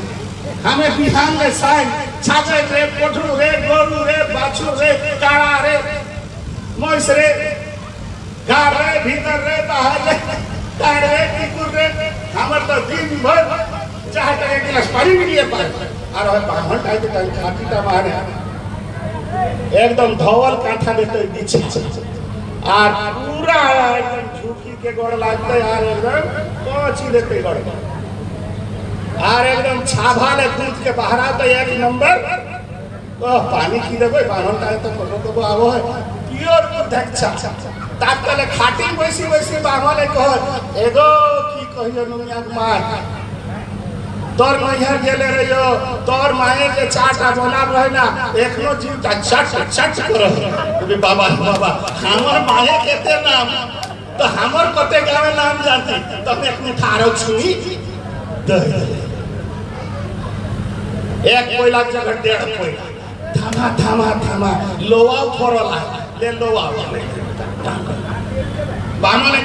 हमें बिहान में साइन छाछे रे पोठरू रे गोरू रे बाछू रे काड़ा रे मोइस रे गार रे भीतर रे बाहर रे काड़ रे टिकुर रे हमर तो दिन भर चाहे तो 1 गिलास पानी भी लिए पाए और बाहर टाइप के खाती ता मारे एकदम धवल कांठा देते पीछे और पूरा एकदम झूठी के गोड़ लागते यार एकदम पहुंची देते गोड़ और एकदम छाभा ले कूद के बाहर आता 1 नंबर तो पानी की देबे बाहर का तो को आवो है प्योर दूधक्षा ताकले खाटी वैसी बाहर ले कह एगो की कहियो नुनिया मार तोर नैहर गेले रहियो तोर माए के चाटा बना रहे ना एकनो जीव ता चट कर बाबा हमर माए केते नाम तो हमर कते गावे नाम जानती तो एक मुठारो छुई दे एक कोयला जगह 1.5 कोयला थामा लोवा फोरला ले लोवा बामन ने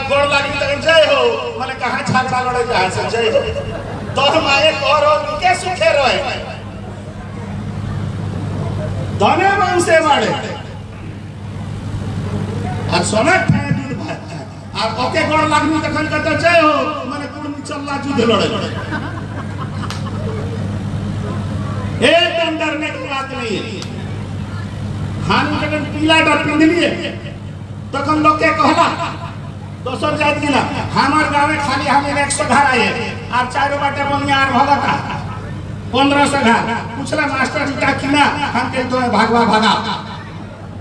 गोड़ लागी त जय हो माने कहां छाता लड़े जहां से जय हो तोर माए करो के सुखे रहे धने वंशे मारे और सोनक है दूध भात और ओके गोड़ लागनी तखन कहता जय हो माने कुर्मी चलला युद्ध लड़े एकदम डरने की बात नहीं है हां जगन पीला डर पिंद लिए तखन लोग के कहला दोसर जात गिला हमार गांव में खाली हमें 100 घर आए और 4 बाटे बनिया और भगता 1500 घर पूछला मास्टर जी का किना हम के तो है भागवा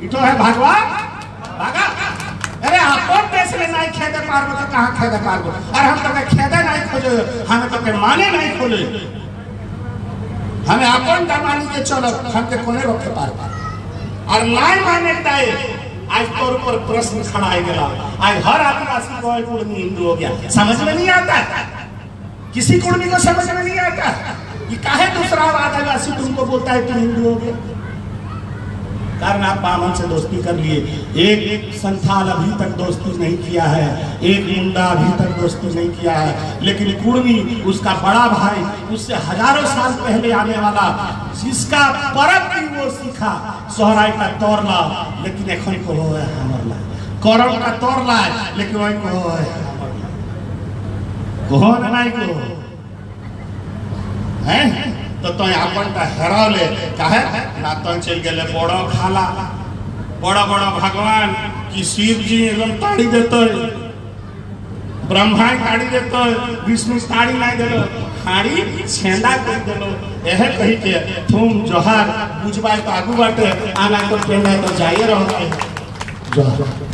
इतो है भागवा भागा अरे अपन देश में नहीं खेदे पारबो तो कहां खेदे पारबो और हम तो खेदे नहीं खोजे हम तो के माने नहीं खोले हमें अपन दमानी के चलो हम के कोने रोके पारबो और नहीं माने ताए आज तौर पर प्रश्न खड़ा है गया आज हर आदिवासी को कुर्मी हिंदू हो गया समझ में नहीं आता किसी कुर्मी को समझ में नहीं आता ये काहे दूसरा आदिवासी तुमको बोलता है तुम हिंदू हो गया कारण आप बामन से दोस्ती कर लिए एक संथाल अभी तक दोस्ती नहीं किया है एक मुंडा अभी तक दोस्ती नहीं किया है लेकिन कुर्मी उसका बड़ा भाई उससे हजारों साल पहले आने वाला जिसका परब भी वो सीखा सोहराय का तौरला लेकिन एखन को हो है हमरला करम का तोर लाज लेकिन वही कहो नहीं को हैं तो अपन का हेरावले काहे ना तो चल गेले बड़ा खाला बड़ा बड़ा भगवान कि शिव जी एकदम ताड़ी देते ब्रह्मा ताड़ी देते विष्णु ताड़ी नहीं देलो हाड़ी छेंदा कर देलो एह कही के तुम जोहार बुझबाई तो आगू बाटे आना तो पेना तो जाइए रहो